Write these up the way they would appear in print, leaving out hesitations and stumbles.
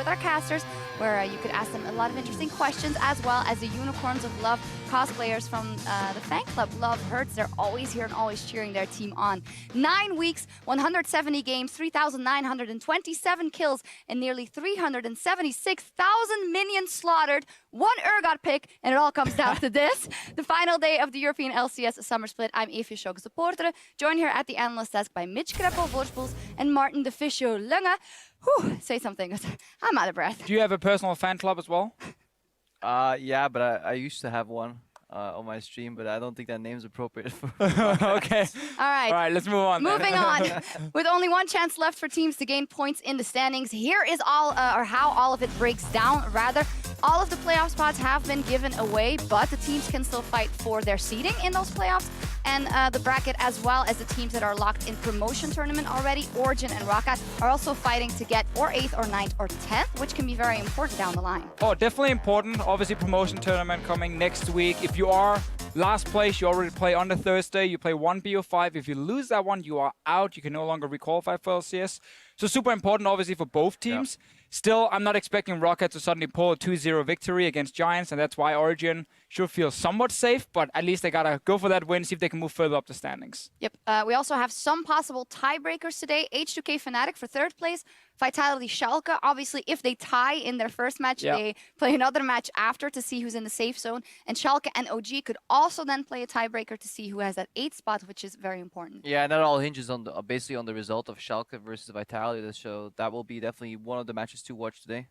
with our casters, where you could ask them a lot of interesting questions, as well as the Unicorns of Love cosplayers from the fan club Love Hurts. They're always here and always cheering their team on. 9 weeks, 170 games, 3,927 kills, and nearly 376,000 minions slaughtered. 1 Urgot pick, and it all comes down to this. The final day of the European LCS Summer Split. I'm Evie Schoke supporter, joined here at the analyst desk by Mitch Kreppel-Voorspoels and Martin de Fischo Lunge. Whew, say something, I'm out of breath. Do you have a personal fan club as well? Yeah, but I used to have one on my stream, but I don't think that name's appropriate for Okay. All right, let's move on. Moving on. With only 1 chance left for teams to gain points in the standings, here is all, or how all of it breaks down, rather. All of the playoff spots have been given away, but the teams can still fight for their seeding in those playoffs. And the bracket, as well as the teams that are locked in promotion tournament already, Origin and Roccat, are also fighting to get or 8th or 9th or 10th, which can be very important down the line. Oh, definitely important. Obviously, promotion tournament coming next week. If you are last place, you already play on the Thursday. You play 1 BO5. If you lose that one, you are out. You can no longer requalify for LCS. So super important, obviously, for both teams. Yep. Still, I'm not expecting Roccat to suddenly pull a 2-0 victory against Giants, and that's why Origin should feel somewhat safe, but at least they gotta go for that win, see if they can move further up the standings. Yep. We also have some possible tiebreakers today. H2K Fnatic for 3rd place. Vitality Schalke, obviously, if they tie in their first match, they play another match after to see who's in the safe zone. And Schalke and OG could also then play a tiebreaker to see who has that 8th spot, which is very important. Yeah, and that all hinges on the, basically on the result of Schalke versus Vitality. So that will be definitely one of the matches to watch today.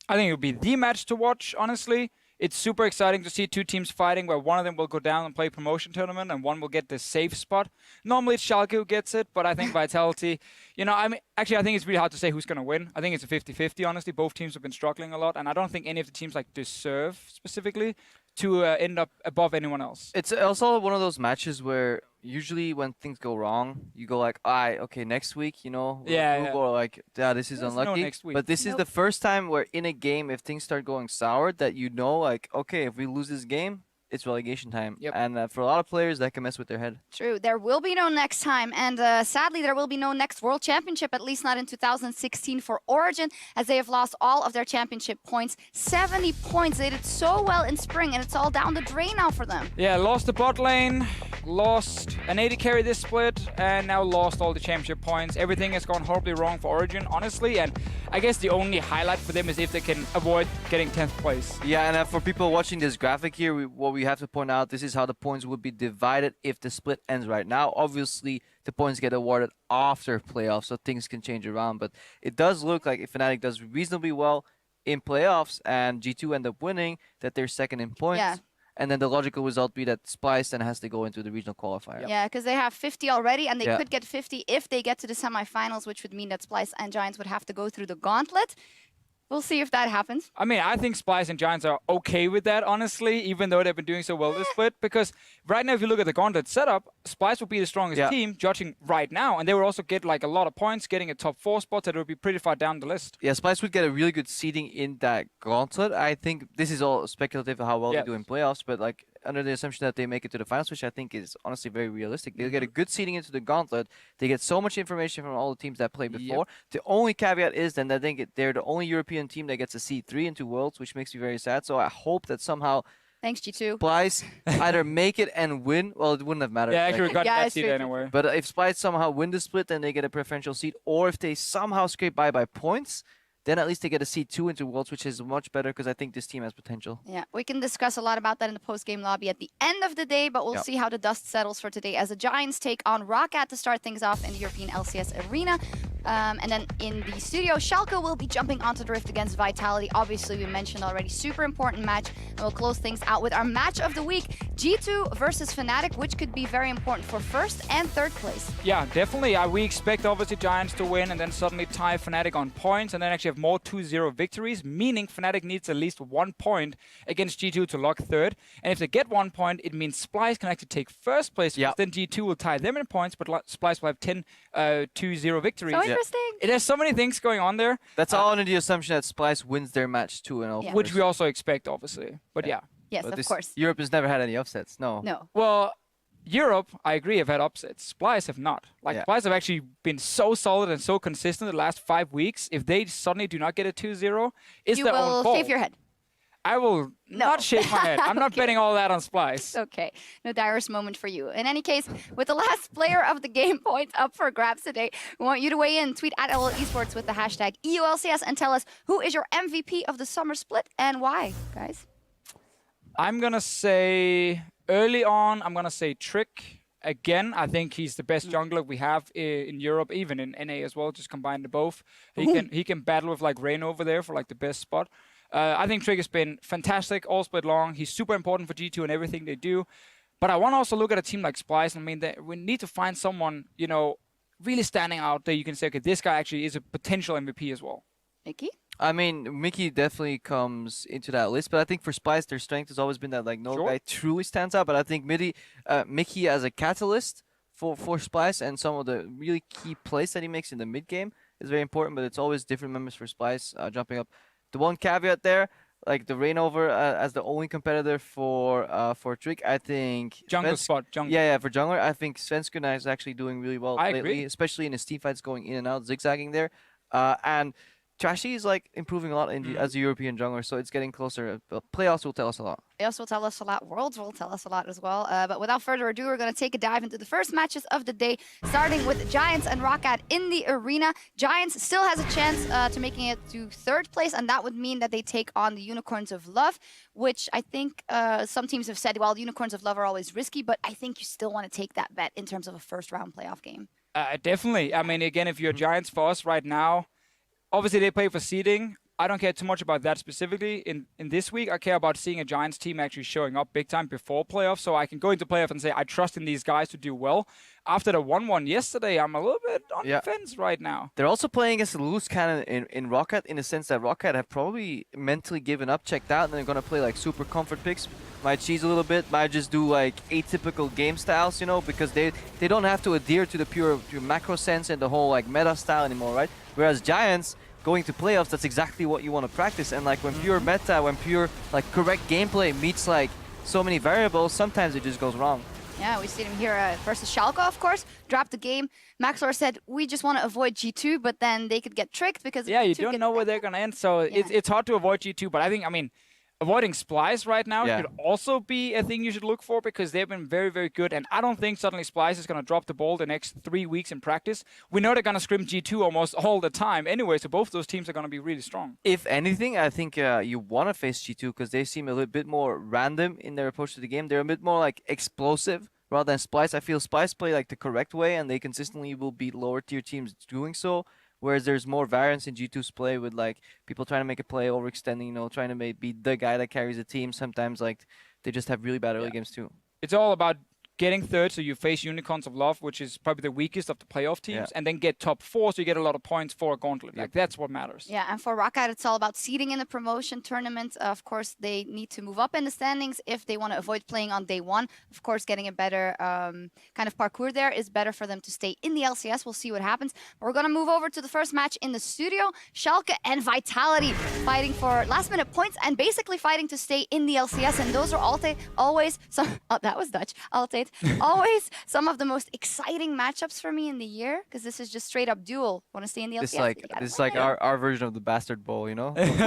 I think it will be the match to watch, honestly. It's super exciting to see 2 teams fighting where one of them will go down and play promotion tournament and one will get the safe spot. Normally it's Schalke who gets it, but I think Vitality, you know, I think it's really hard to say who's going to win. I think it's a 50-50, honestly. Both teams have been struggling a lot, and I don't think any of the teams deserve specifically to end up above anyone else. It's also one of those matches where usually when things go wrong, you go like, okay, next week, you know, we'll go like, this is unlucky. No next week. But this is the first time where in a game, if things start going sour, that you know, like, okay, if we lose this game, it's relegation time. Yep. And for a lot of players, that can mess with their head. True. There will be no next time. And sadly, there will be no next World Championship, at least not in 2016 for Origin, as they have lost all of their championship points. 70 points. They did so well in spring, and it's all down the drain now for them. Yeah, lost the bot lane, lost an AD carry this split, and now lost all the championship points. Everything has gone horribly wrong for Origin, honestly. And I guess the only highlight for them is if they can avoid getting 10th place. Yeah, and for people watching this graphic here, what we have to point out, this is how the points would be divided if the split ends right now. Obviously, the points get awarded after playoffs, so things can change around. But it does look like if Fnatic does reasonably well in playoffs and G2 end up winning, that they're second in points. Yeah. And then the logical result be that Splice then has to go into the regional qualifier. Yeah, because they have 50 already, and they could get 50 if they get to the semifinals, which would mean that Splice and Giants would have to go through the gauntlet. We'll see if that happens. I mean, I think Splice and Giants are okay with that, honestly, even though they've been doing so well this split. Because right now, if you look at the gauntlet setup, Splice will be the strongest team, judging right now. And they will also get like a lot of points, getting a top 4 spot that would be pretty far down the list. Yeah, Splice would get a really good seeding in that gauntlet. I think this is all speculative of how well they do in playoffs, but like under the assumption that they make it to the finals, which I think is honestly very realistic. They'll get a good seeding into the gauntlet. They get so much information from all the teams that played before. The only caveat is then I think they're the only European team that gets a seed 3 into Worlds, which makes me very sad. So I hope that somehow thanks, G2. Splice either make it and win. Well, it wouldn't have mattered. Yeah, actually, we got that seed anyway. But if Splice somehow win the split, then they get a preferential seed. Or if they somehow scrape by points, then at least they get a seed 2 into Worlds, which is much better because I think this team has potential. Yeah, we can discuss a lot about that in the post-game lobby at the end of the day, but we'll see how the dust settles for today as the Giants take on Roccat to start things off in the European LCS arena. And then in the studio, Schalke will be jumping onto the Rift against Vitality. Obviously, we mentioned already, super important match. And we'll close things out with our match of the week, G2 versus Fnatic, which could be very important for 1st and 3rd place. Yeah, definitely. We expect, obviously, Giants to win and then suddenly tie Fnatic on points and then actually have more 2-0 victories, meaning Fnatic needs at least 1 point against G2 to lock 3rd. And if they get 1 point, it means Splice can actually take 1st place. Then G2 will tie them in points, but Splice will have 10 2-0 victories. So interesting. It has so many things going on there. That's all under the assumption that Splice wins their match 2-0. Which we also expect, obviously. But Yes, but of course. Europe has never had any upsets. No. No. Well, Europe, I agree, have had upsets. Splice have not. Splice have actually been so solid and so consistent the last 5 weeks. If they suddenly do not get a 2-0, it's You their own will fault. shave your head. I will not shave my head. I'm not betting all that on Splice. Okay, no direst moment for you. In any case, with the last player of the game point up for grabs today, we want you to weigh in. Tweet at LL Esports with the hashtag EULCS and tell us who is your MVP of the summer split and why, guys. I'm going to say, early on, I'm going to say Trick. Again, I think he's the best jungler we have in Europe, even in NA as well, just combine the both. He can battle with like Rain over there for like the best spot. I think Trick has been fantastic all split long. He's super important for G2 and everything they do. But I want to also look at a team like Splice. I mean, we need to find someone, really standing out there. You can say, okay, this guy actually is a potential MVP as well. Mickey? I mean, Mickey definitely comes into that list, but I think for Splice, their strength has always been that like no guy truly stands out. But I think Mickey as a catalyst for Splice and some of the really key plays that he makes in the mid game is very important. But it's always different members for Splice jumping up. The one caveat there, like the Rainover as the only competitor for Trick, I think jungle spot. Yeah, for jungler, I think Svenskuna is actually doing really well lately, agree. especially in his team fights going in and out, zigzagging there, and Trashy is like improving a lot as a European jungler, so it's getting closer. Playoffs will tell us a lot. Playoffs will tell us a lot. Worlds will tell us a lot as well. But without further ado, we're going to take a dive into the first matches of the day, starting with Giants and Roccat in the arena. Giants still has a chance to making it to third place, and that would mean that they take on the Unicorns of Love, which I think some teams have said, well, the Unicorns of Love are always risky, but I think you still want to take that bet in terms of a first-round playoff game. Definitely. I mean, again, if you're Giants for us right now, obviously, they play for seeding. I don't care too much about that specifically. In this week, I care about seeing a Giants team actually showing up big time before playoffs, so I can go into playoff and say, I trust in these guys to do well. After the 1-1 yesterday, I'm a little bit on the fence right now. They're also playing against a loose cannon in Roccat, in the sense that Roccat have probably mentally given up, checked out, and they're going to play like super comfort picks. Might cheese a little bit, might just do like atypical game styles, because they don't have to adhere to the pure macro sense and the whole like meta style anymore, right? Whereas Giants, going to playoffs, that's exactly what you want to practice. And like when pure meta, when pure like correct gameplay meets like so many variables, sometimes it just goes wrong. Yeah, we see him here versus Schalke, of course. Dropped the game. Maxor said, we just want to avoid G2, but then they could get tricked because... Yeah, you don't know where they're going to end, so it's hard to avoid G2. But I mean, avoiding Splice right now could also be a thing you should look for because they've been very, very good. And I don't think suddenly Splice is going to drop the ball the next 3 weeks in practice. We know they're going to scrim G2 almost all the time anyway, so both those teams are going to be really strong. If anything, I think you want to face G2 because they seem a little bit more random in their approach to the game. They're a bit more like explosive rather than Splice. I feel Splice play like the correct way and they consistently will beat lower tier teams doing so. Whereas there's more variance in G2's play with like people trying to make a play, overextending, trying to be the guy that carries the team. Sometimes like they just have really bad early games too. It's all about getting third, so you face Unicorns of Love, which is probably the weakest of the playoff teams, and then get top 4, so you get a lot of points for a gauntlet. Like that's what matters. Yeah, and for Roccat, it's all about seeding in the promotion tournament. Of course, they need to move up in the standings if they want to avoid playing on day 1. Of course, getting a better kind of parkour there is better for them to stay in the LCS. We'll see what happens. But we're going to move over to the first match in the studio. Schalke and Vitality fighting for last-minute points and basically fighting to stay in the LCS. And those are always some... Oh, that was Dutch. Always some of the most exciting matchups for me in the year because this is just straight up duel. Want to stay in the LCS? This is like our version of the Bastard Bowl, Nobody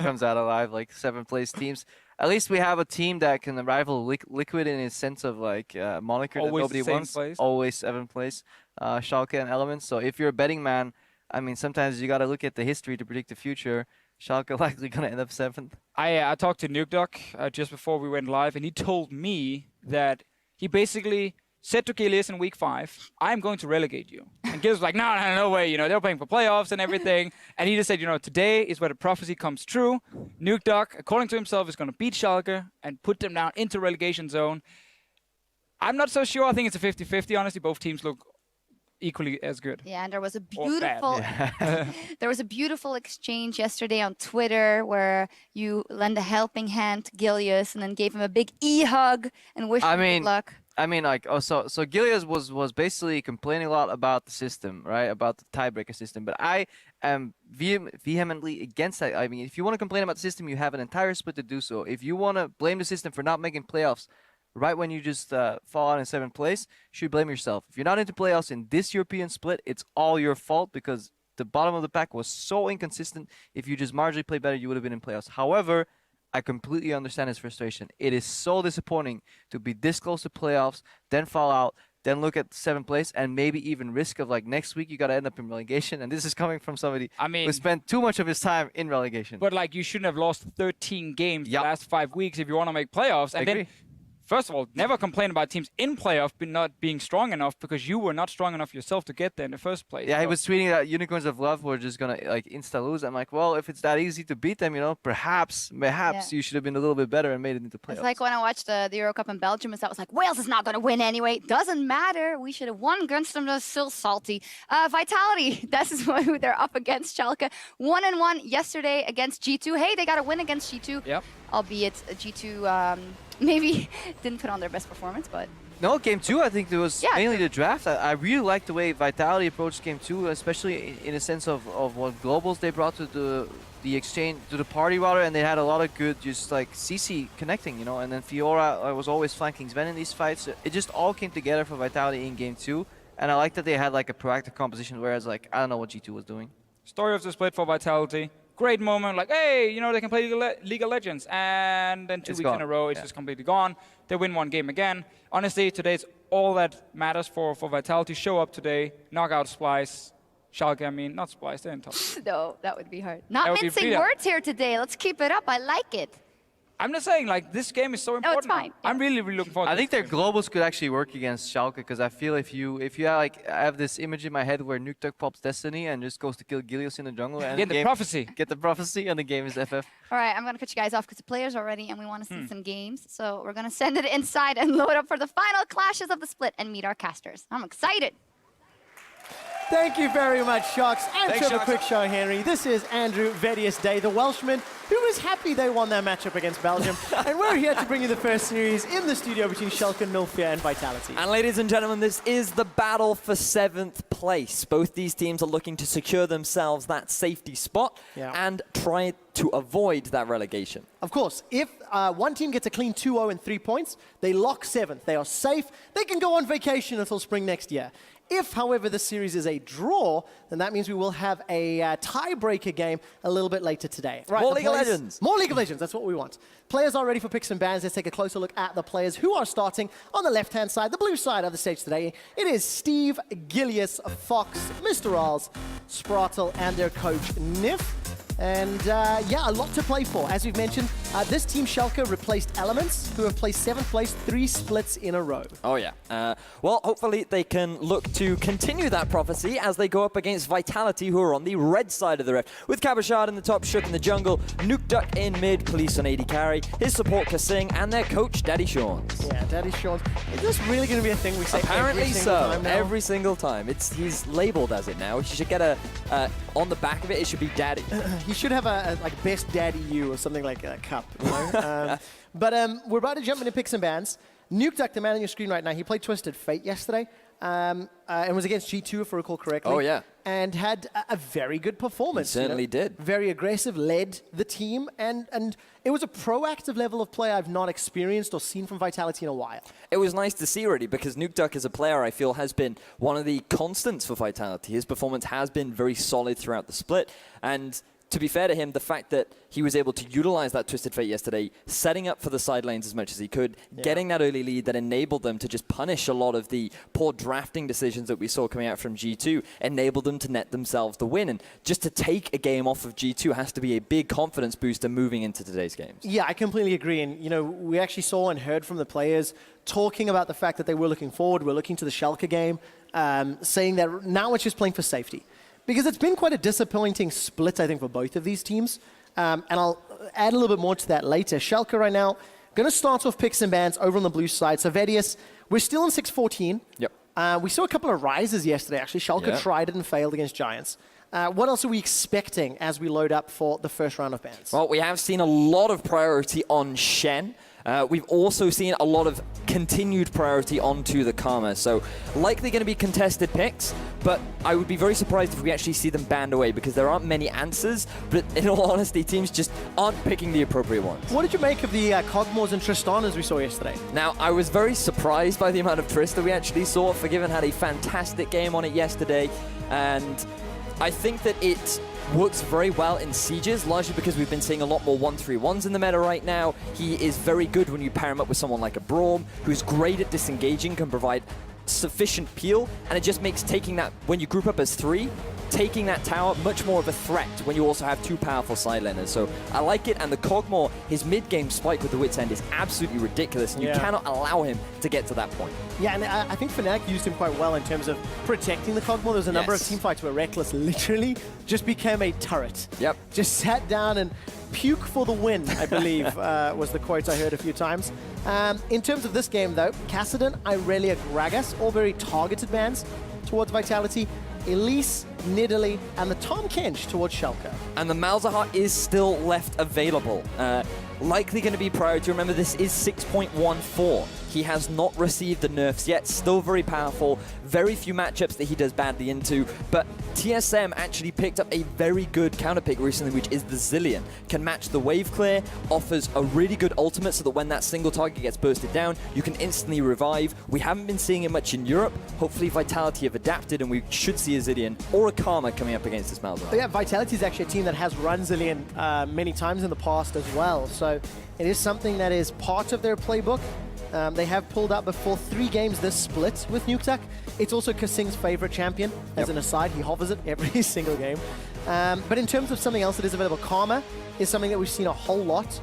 comes out alive, like 7th place teams. At least we have a team that can rival Liquid in a sense of like moniker always that nobody wants. Place. Always 7th place. Schalke and Elements. So if you're a betting man, I mean, sometimes you got to look at the history to predict the future. Schalke likely going to end up 7th. I talked to NukeDuck just before we went live, and he told me that he basically said to Gilius in week 5, I'm going to relegate you. And Gilius was like, no way, they're playing for playoffs and everything. And he just said, today is where the prophecy comes true. NukeDuck, according to himself, is going to beat Schalke and put them down into relegation zone. I'm not so sure. I think it's a 50-50, honestly. Both teams look equally as good. Yeah, and there was a beautiful exchange yesterday on Twitter where you lend a helping hand to Gilius and then gave him a big hug and wished him good luck. I mean, so Gilius was basically complaining a lot about the system, right? About the tiebreaker system. But I am vehemently against that. I mean, if you want to complain about the system, you have an entire split to do so. If you want to blame the system for not making playoffs, right when you just fall out in 7th place, you should blame yourself. If you're not into playoffs in this European split, it's all your fault because the bottom of the pack was so inconsistent. If you just marginally played better, you would have been in playoffs. However, I completely understand his frustration. It is so disappointing to be this close to playoffs, then fall out, then look at 7th place, and maybe even risk of like next week you got to end up in relegation. And this is coming from somebody who spent too much of his time in relegation. But like, you shouldn't have lost 13 games the last 5 weeks if you want to make playoffs. And then, first of all, never complain about teams in playoff not being strong enough because you were not strong enough yourself to get there in the first place. Yeah, he was tweeting that Unicorns of Love were just gonna like insta lose. I'm like, well, if it's that easy to beat them, perhaps you should have been a little bit better and made it into playoffs. It's like when I watched the Euro Cup in Belgium, and that was like, Wales is not going to win anyway. Doesn't matter. We should have won against them. They're still salty. Vitality, this is who they're up against. Schalke 1-1 yesterday against G2. Hey, they got a win against G2. Yep. Albeit G2 maybe didn't put on their best performance, but... No, game 2, I think there was mainly the draft. I really liked the way Vitality approached game 2, especially in a sense of what globals they brought to the exchange, to the party rather, and they had a lot of good just like CC connecting, and then Fiora was always flanking Sven in these fights. It just all came together for Vitality in game 2, and I like that they had like a proactive composition, whereas like, I don't know what G2 was doing. Story of the split for Vitality. Great moment, like, hey, they can play League of Legends. And then 2 weeks in a row, it's just completely gone. They win one game again. Honestly, today's all that matters for Vitality. Show up today, knock out Splice. Schalke, not Splice, they're in top. No, that would be hard. Not mincing words here today. Let's keep it up. I like it. I'm just saying, like, this game is so important. No, it's fine. I'm really, really looking forward to it. I think their globals could actually work against Schalke, because I feel if you I have this image in my head where Nukeduck pops Destiny and just goes to kill Gilios in the jungle. And Get the prophecy. Get the prophecy, and the game is FF. All right, I'm going to cut you guys off because the players are ready and we want to see some games. So we're going to send it inside and load up for the final clashes of the split and meet our casters. I'm excited. Thank you very much, Sharks. I'm Thanks, Trevor Quickshow Henry. This is Andrew Vedius Day, the Welshman, who is happy they won their matchup against Belgium. And we're here to bring you the first series in the studio between Schalke, Nulfia, and Vitality. And ladies and gentlemen, this is the battle for 7th place. Both these teams are looking to secure themselves that safety spot and try to avoid that relegation. Of course, if one team gets a clean 2-0 and 3 points, they lock 7th. They are safe. They can go on vacation until spring next year. If, however, this series is a draw, then that means we will have a tiebreaker game a little bit later today. Right, more League of Legends. More League of Legends, that's what we want. Players are ready for picks and bans. Let's take a closer look at the players who are starting on the left-hand side, the blue side of the stage today. It is Steve, Gilius, Fox, Mr. Ralls, Spratel, and their coach, Nif. And a lot to play for. As we've mentioned, this team Schalke replaced Elements, who have placed 7th place 3 splits in a row. Oh yeah. Well, hopefully they can look to continue that prophecy as they go up against Vitality, who are on the red side of the rift. With Kabashard in the top, Shook in the jungle, Nukeduck in mid, Police on AD carry, his support Kasing, and their coach Daddy Shawns. Yeah, Daddy Shawns. Is this really going to be a thing we say Apparently every single time now? Every single time. He's labeled as it now. He should get on the back of it, it should be Daddy. He should have a like Best Daddy U or something like a cup. But we're about to jump into picks and bans. Nukeduck, the man on your screen right now, he played Twisted Fate yesterday and was against G2, if I recall correctly. Oh, yeah. And had a very good performance. He certainly did. Very aggressive, led the team, and it was a proactive level of play I've not experienced or seen from Vitality in a while. It was nice to see, really, because Nukeduck as a player, I feel, has been one of the constants for Vitality. His performance has been very solid throughout the split, and to be fair to him, the fact that he was able to utilize that Twisted Fate yesterday, setting up for the side lanes as much as he could, getting that early lead that enabled them to just punish a lot of the poor drafting decisions that we saw coming out from G2, enabled them to net themselves the win. And just to take a game off of G2 has to be a big confidence booster moving into today's games. Yeah, I completely agree. And, we actually saw and heard from the players talking about the fact that they were looking forward, we're looking to the Schalke game, saying that now it's just playing for safety. Because it's been quite a disappointing split, I think, for both of these teams. And I'll add a little bit more to that later. Schalke right now, going to start off picks and bans over on the blue side. So Vedius, we're still in 6-14. Yep. We saw a couple of rises yesterday, actually. Schalke tried it and failed against Giants. What else are we expecting as we load up for the first round of bans? Well, we have seen a lot of priority on Shen. We've also seen a lot of continued priority onto the Karma. So likely going to be contested picks, but I would be very surprised if we actually see them banned away because there aren't many answers, but in all honesty, teams just aren't picking the appropriate ones. What did you make of the Cogmores and Tristan as we saw yesterday? Now, I was very surprised by the amount of Trista we actually saw. Forgiven had a fantastic game on it yesterday, and I think that it works very well in sieges, largely because we've been seeing a lot more 1-3-1s in the meta right now. He is very good when you pair him up with someone like a Braum, who's great at disengaging, can provide sufficient peel, and it just makes taking that, when you group up as 3, taking that tower much more of a threat when you also have 2 powerful side laners. So I like it, and the Cogmore, his mid-game spike with the Wit's End is absolutely ridiculous, and you cannot allow him to get to that point. Yeah, and I think Fnatic used him quite well in terms of protecting the Cogmore. There's a number of teamfights where Reckless literally just became a turret. Yep. Just sat down and puke for the win, I believe, was the quote I heard a few times. In terms of this game, though, Kassadin, Irelia, Gragas, all very targeted bans towards Vitality. Elise, Nidalee, and the Tom Kench towards Schalke. And the Malzahar is still left available. Likely going to be priority. Remember, this is 6.14. He has not received the nerfs yet. Still very powerful. Very few matchups that he does badly into. But TSM actually picked up a very good counter pick recently, which is the Zillion. Can match the wave clear, offers a really good ultimate so that when that single target gets bursted down, you can instantly revive. We haven't been seeing it much in Europe. Hopefully Vitality have adapted and we should see a Zillion or a Karma coming up against this Malzahar. Yeah, Vitality is actually a team that has run Zillion many times in the past as well. So it is something that is part of their playbook. They have pulled out before 3 games this split with Nukeduck. It's also Kasing's favorite champion. As an aside, he hovers it every single game. But in terms of something else that is available, Karma is something that we've seen a whole lot.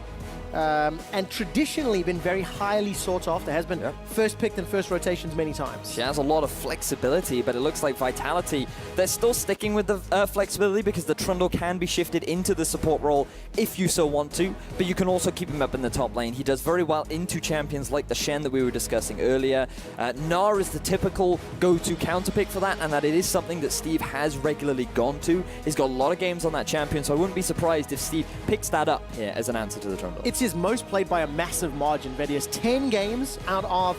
And traditionally been very highly sought after. Has been first picked in first rotations many times. She has a lot of flexibility, but it looks like Vitality, they're still sticking with the flexibility because the Trundle can be shifted into the support role if you so want to, but you can also keep him up in the top lane. He does very well into champions like the Shen that we were discussing earlier. Gnar is the typical go-to counter pick for that, and that it is something that Steve has regularly gone to. He's got a lot of games on that champion, so I wouldn't be surprised if Steve picks that up here as an answer to the Trundle. It's his most played by a massive margin. Vedius 10 games out of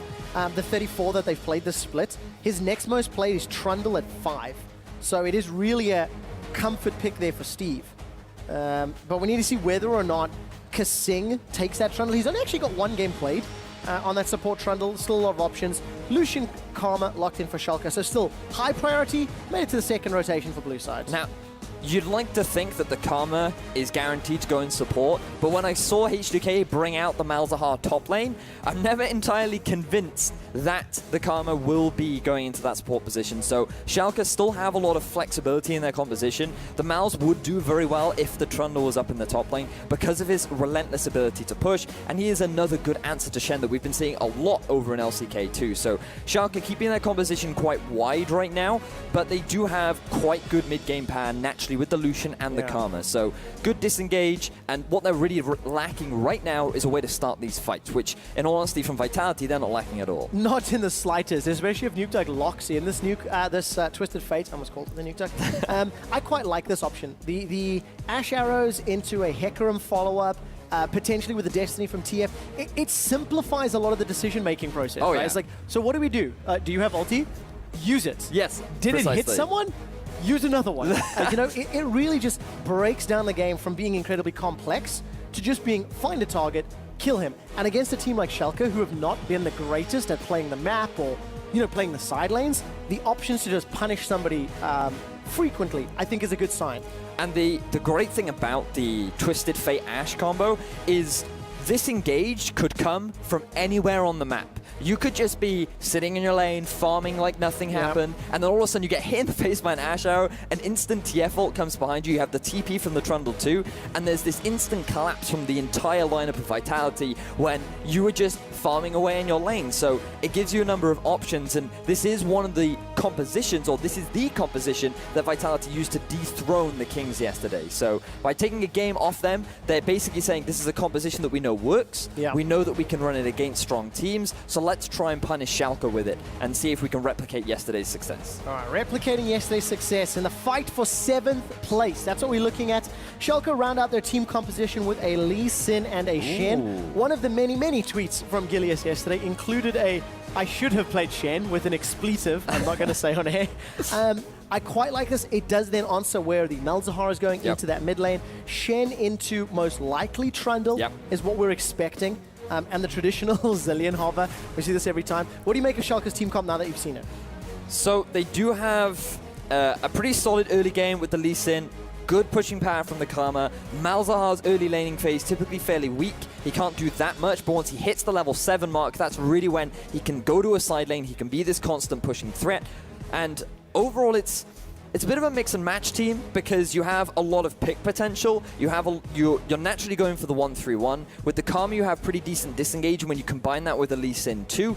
the 34 that they've played this split. His next most played is Trundle at 5. So it is really a comfort pick there for Steve. But we need to see whether or not Kasing takes that Trundle. He's only actually got 1 game played on that support Trundle. Still a lot of options. Lucian, Karma locked in for Schalke. So still high priority. Made it to the second rotation for blue side. Now, you'd like to think that the Karma is guaranteed to go in support, but when I saw H2K bring out the Malzahar top lane, I'm never entirely convinced that the Karma will be going into that support position. So Schalke still have a lot of flexibility in their composition. The Malz would do very well if the Trundle was up in the top lane because of his relentless ability to push, and he is another good answer to Shen that we've been seeing a lot over in LCK too. So Schalke keeping their composition quite wide right now, but they do have quite good mid-game power naturally with the Lucian and the Karma. So good disengage, and what they're really lacking right now is a way to start these fights, which in all honesty from Vitality they're not lacking at all. Not in the slightest, especially if Nukeduck locks in this Twisted Fate, I almost called it the Nukeduck. I quite like this option. The Ash Arrows into a Hecarim follow-up, potentially with the Destiny from TF, it simplifies a lot of the decision-making process. Oh, right? yeah. It's like, so what do we do? Do you have ulti? Use it. Yes, Did it hit precisely. someone? Use another one. You know, it really just breaks down the game from being incredibly complex to just being find a target, kill him. And against a team like Schalke, who have not been the greatest at playing the map or, you know, playing the side lanes, the options to just punish somebody frequently, I think is a good sign. And the great thing about the Twisted Fate Ash combo is this engage could come from anywhere on the map. You could just be sitting in your lane, farming like nothing happened, and then all of a sudden you get hit in the face by an Ash Arrow, an instant TF ult comes behind you, you have the TP from the Trundle too, and there's this instant collapse from the entire lineup of Vitality when you were just farming away in your lane. So it gives you a number of options, and this is one of the compositions, or this is the composition that Vitality used to dethrone the Kings yesterday. So by taking a game off them, they're basically saying this is a composition that we know works. Yeah. We know that we can run it against strong teams, so let's try and punish Schalke with it and see if we can replicate yesterday's success. All right, replicating yesterday's success in the fight for 7th place. That's what we're looking at. Schalke round out their team composition with a Lee Sin and a Shen. One of the many, many tweets from Gilius yesterday included a "I should have played Shen" with an expletive I'm not going to say on air. I quite like this. It does then answer where the Malzahar is going into that mid lane. Shen into most likely Trundle is what we're expecting. And the traditional Zillion hover. We see this every time. What do you make of Schalke's team comp now that you've seen it? So they do have a pretty solid early game with the Lee Sin. Good pushing power from the Karma. Malzahar's early laning phase typically fairly weak. He can't do that much, but once he hits the level 7 mark, that's really when he can go to a side lane. He can be this constant pushing threat. And overall, it's a bit of a mix and match team because you have a lot of pick potential. You're naturally going for the 1-3-1. With the Karma, you have pretty decent disengage, and when you combine that with the Lee Sin too,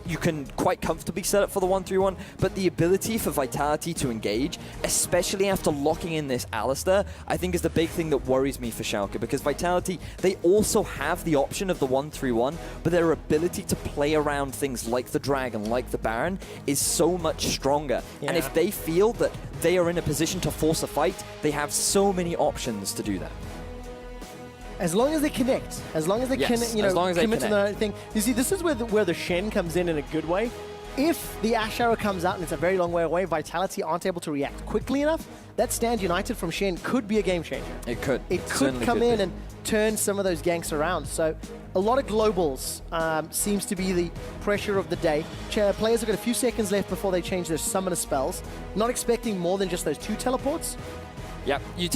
you can quite comfortably set up for the 1-3-1, but the ability for Vitality to engage, especially after locking in this Alistar, I think is the big thing that worries me for Schalke, because Vitality, they also have the option of the 1-3-1, but their ability to play around things like the Dragon, like the Baron, is so much stronger. And if they feel that they are in a position to force a fight, they have so many options to do that. As long as they connect, as long as they can, commit to the thing. You see, this is where the Shen comes in a good way. If the Ash Arrow comes out and it's a very long way away, Vitality aren't able to react quickly enough, that Stand United from Shen could be a game changer. It could. It could come in and turn some of those ganks around. So a lot of globals seems to be the pressure of the day. Players have got a few seconds left before they change their summoner spells. Not expecting more than just those 2 teleports. Yeah, you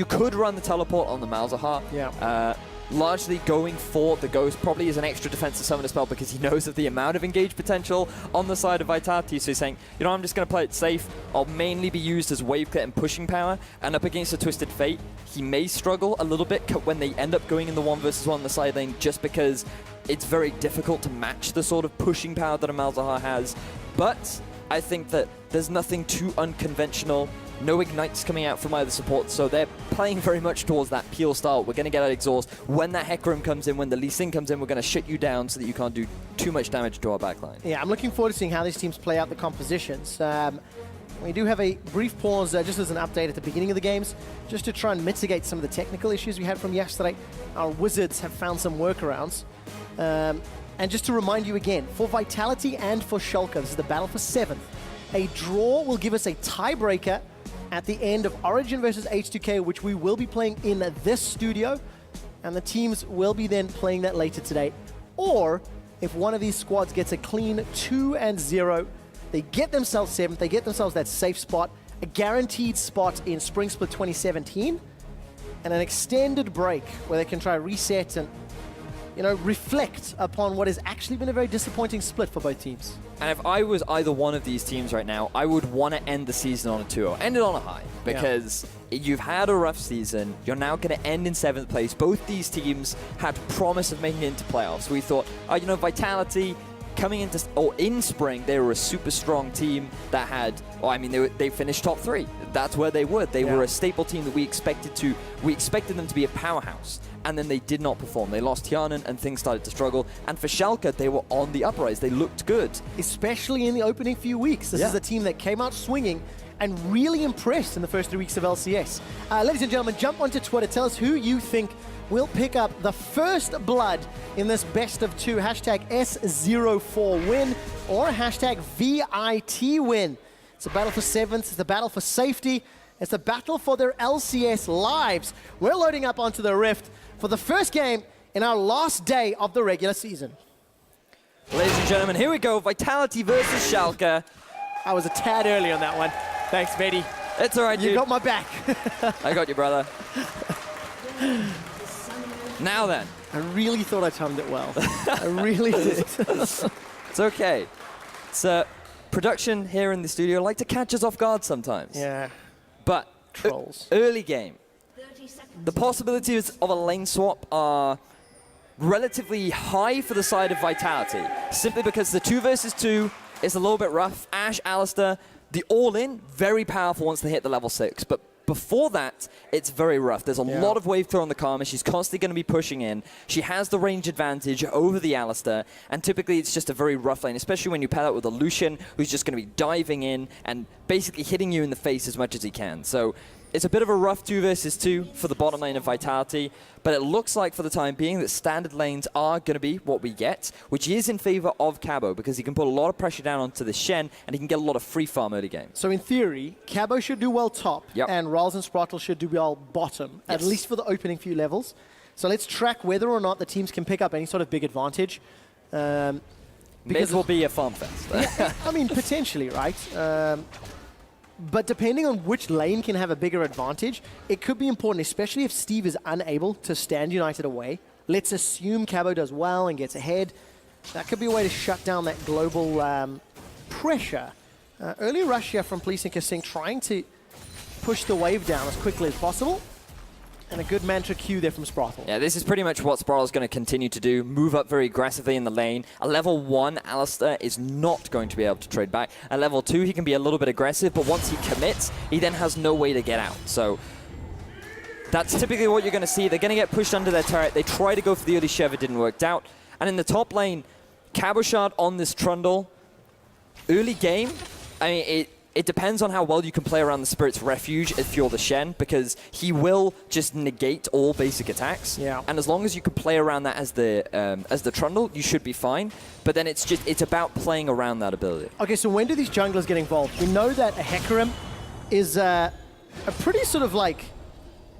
could run the teleport on the Malzahar. Yeah. Largely going for the Ghost, probably as an extra defensive summoner spell because he knows of the amount of engage potential on the side of Vitality. So he's saying, I'm just going to play it safe. I'll mainly be used as wave clear and pushing power. And up against a Twisted Fate, he may struggle a little bit when they end up going in the 1-versus-1 on the side lane, just because it's very difficult to match the sort of pushing power that a Malzahar has. But I think that there's nothing too unconventional. No ignites coming out from either support, so they're playing very much towards that Peel style. We're going to get out exhaust. When that Hecarim comes in, when the Lee Sin comes in, we're going to shut you down so that you can't do too much damage to our backline. Yeah, I'm looking forward to seeing how these teams play out the compositions. We do have a brief pause just as an update at the beginning of the games, just to try and mitigate some of the technical issues we had from yesterday. Our Wizards have found some workarounds. And just to remind you again, for Vitality and for Schalke, this is the battle for 7th. A draw will give us a tiebreaker at the end of Origin versus H2K, which we will be playing in this studio, and the teams will be then playing that later today. Or if one of these squads gets a clean 2-0, they get themselves 7th, they get themselves that safe spot, a guaranteed spot in Spring Split 2017, and an extended break where they can try reset and reflect upon what has actually been a very disappointing split for both teams. And if I was either one of these teams right now, I would want to end the season on a 2-0. End it on a high, because you've had a rough season. You're now going to end in 7th place. Both these teams had promise of making it into playoffs. We thought, Vitality coming into, in spring, they were a super strong team that had, they finished top 3. That's where they were. They were a staple team that we expected them to be a powerhouse. And then they did not perform. They lost Tianan and things started to struggle. And for Schalke, they were on the uprise. They looked good. Especially in the opening few weeks. This is a team that came out swinging and really impressed in the first 3 weeks of LCS. Ladies and gentlemen, jump onto Twitter. Tell us who you think will pick up the first blood in this best of 2. Hashtag S04 win or hashtag VIT win. It's a battle for 7th. It's a battle for safety. It's a battle for their LCS lives. We're loading up onto the Rift for the first game in our last day of the regular season. Ladies and gentlemen, here we go. Vitality versus Schalke. I was a tad early on that one. Thanks, Betty. It's all right, dude. You got my back. I got you, brother. Now then. I really thought I timed it well. I really did. It's okay. So, production here in the studio like to catch us off guard sometimes. Yeah. But trolls. Early game. The possibilities of a lane swap are relatively high for the side of Vitality, simply because the 2-versus-2, is a little bit rough. Ashe, Alistar, the all-in, very powerful once they hit the level 6. But before that, it's very rough. There's a lot of wave throw on the Karma. She's constantly going to be pushing in. She has the range advantage over the Alistar, and typically it's just a very rough lane, especially when you pair that with a Lucian, who's just going to be diving in and basically hitting you in the face as much as he can. So it's a bit of a rough 2 versus 2 for the bottom lane of Vitality, but it looks like for the time being that standard lanes are going to be what we get, which is in favor of Cabo because he can put a lot of pressure down onto the Shen and he can get a lot of free farm early game. So in theory, Cabo should do well top, and Ralls and Sprotle should do well bottom, at least for the opening few levels. So let's track whether or not the teams can pick up any sort of big advantage. Mid will be a farm fest. Yeah, I mean, potentially, right? But depending on which lane can have a bigger advantage, it could be important, especially if Steve is unable to stand United away. Let's assume Cabo does well and gets ahead. That could be a way to shut down that global pressure. Early rush here from Police and Kasing trying to push the wave down as quickly as possible. And a good mantra Q there from Sprotle. Yeah, this is pretty much what Sprottle's going to continue to do. Move up very aggressively in the lane. A level 1 Alistar is not going to be able to trade back. At level 2, he can be a little bit aggressive, but once he commits, he then has no way to get out. So that's typically what you're going to see. They're going to get pushed under their turret. They try to go for the early shove, it didn't work out. And in the top lane, Cabochard on this Trundle. Early game, I mean, it depends on how well you can play around the Spirit's Refuge if you're the Shen, because he will just negate all basic attacks. Yeah. And as long as you can play around that as the Trundle, you should be fine. But then it's about playing around that ability. Okay, so when do these junglers get involved? We know that a Hecarim is a pretty sort of like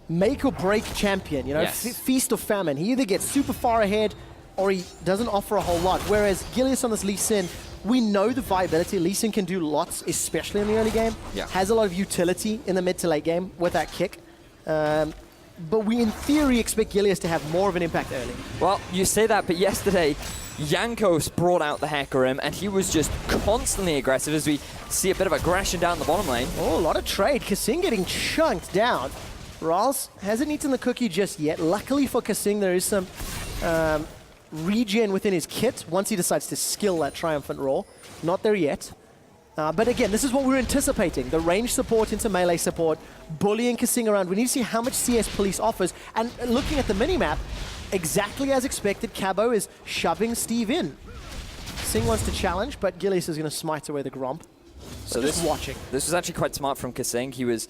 make or break champion, you know, feast or famine. He either gets super far ahead or he doesn't offer a whole lot. Whereas Gilius on this Lee Sin, we know the viability. Lee Sin can do lots, especially in the early game. Has a lot of utility in the mid to late game with that kick. But we, in theory, expect Gilius to have more of an impact early. Well, you say that, but yesterday, Jankos brought out the Hecarim, and he was just constantly aggressive as we see a bit of aggression down the bottom lane. Oh, a lot of trade. Kasing getting chunked down. Ralls hasn't eaten the cookie just yet. Luckily for Kasing, there is some regen within his kit once he decides to skill that Triumphant Roar. Not there yet. But again, this is what we're anticipating. The range support into melee support, bullying Kasing around. We need to see how much CS Police offers. And looking at the minimap, exactly as expected, Cabo is shoving Steve in. Sing wants to challenge, but Gilius is going to smite away the Gromp. So just watching. This was actually quite smart from Kasing. He was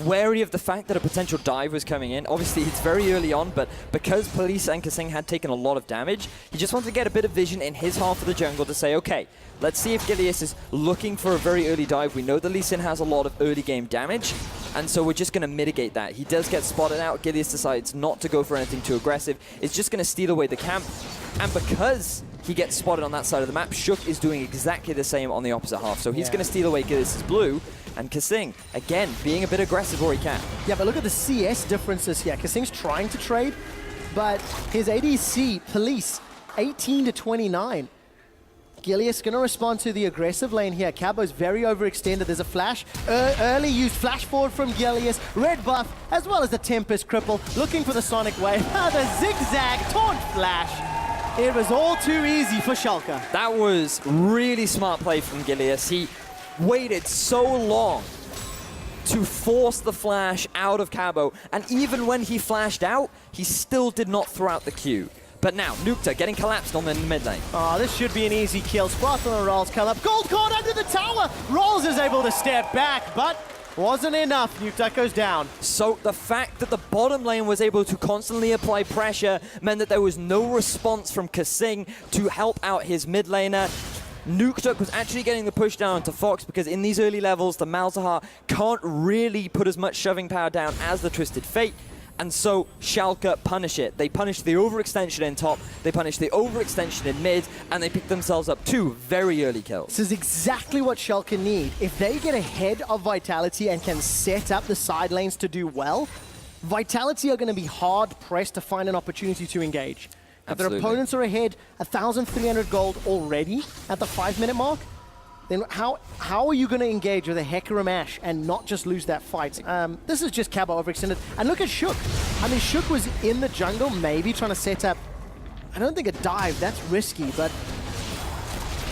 wary of the fact that a potential dive was coming in. Obviously, it's very early on, but because Police and Kasing had taken a lot of damage, he just wanted to get a bit of vision in his half of the jungle to say, okay, let's see if Gilius is looking for a very early dive. We know that Lee Sin has a lot of early game damage, and so we're just going to mitigate that. He does get spotted out. Gilius decides not to go for anything too aggressive. It's just going to steal away the camp, and because he gets spotted on that side of the map, Shook is doing exactly the same on the opposite half. So he's going to steal away Gilius' blue, and Kasing, again, being a bit aggressive where he can. Yeah, but look at the CS differences here. Kasing's trying to trade, but his ADC, Police, 18 to 29. Gilius going to respond to the aggressive lane here. Cabo's very overextended. There's a flash. Early used flash forward from Gilius. Red buff, as well as the Tempest cripple. Looking for the Sonic Wave. The zigzag taunt flash. It was all too easy for Schalke. That was really smart play from Gilius. He waited so long to force the flash out of Cabo, and even when he flashed out, he still did not throw out the Q. But now, Nukta getting collapsed on the mid lane. Oh, this should be an easy kill. Sprotle and Rolls come up. Gold cord under the tower! Rolls is able to step back, but wasn't enough. Nukta goes down. So the fact that the bottom lane was able to constantly apply pressure meant that there was no response from Kasing to help out his mid laner. Nuktuk was actually getting the push down to Fox because in these early levels, the Malzahar can't really put as much shoving power down as the Twisted Fate. And so Schalke punish it. They punish the overextension in top, they punish the overextension in mid, and they pick themselves up 2 very early kills. This is exactly what Schalke need. If they get ahead of Vitality and can set up the side lanes to do well, Vitality are going to be hard pressed to find an opportunity to engage. If their opponents are ahead 1,300 gold already at the 5-minute mark, then how are you going to engage with a Hecarim Ashe and not just lose that fight? This is just Cabo overextended. And look at Shook. I mean, Shook was in the jungle, maybe trying to set up, I don't think a dive, that's risky, but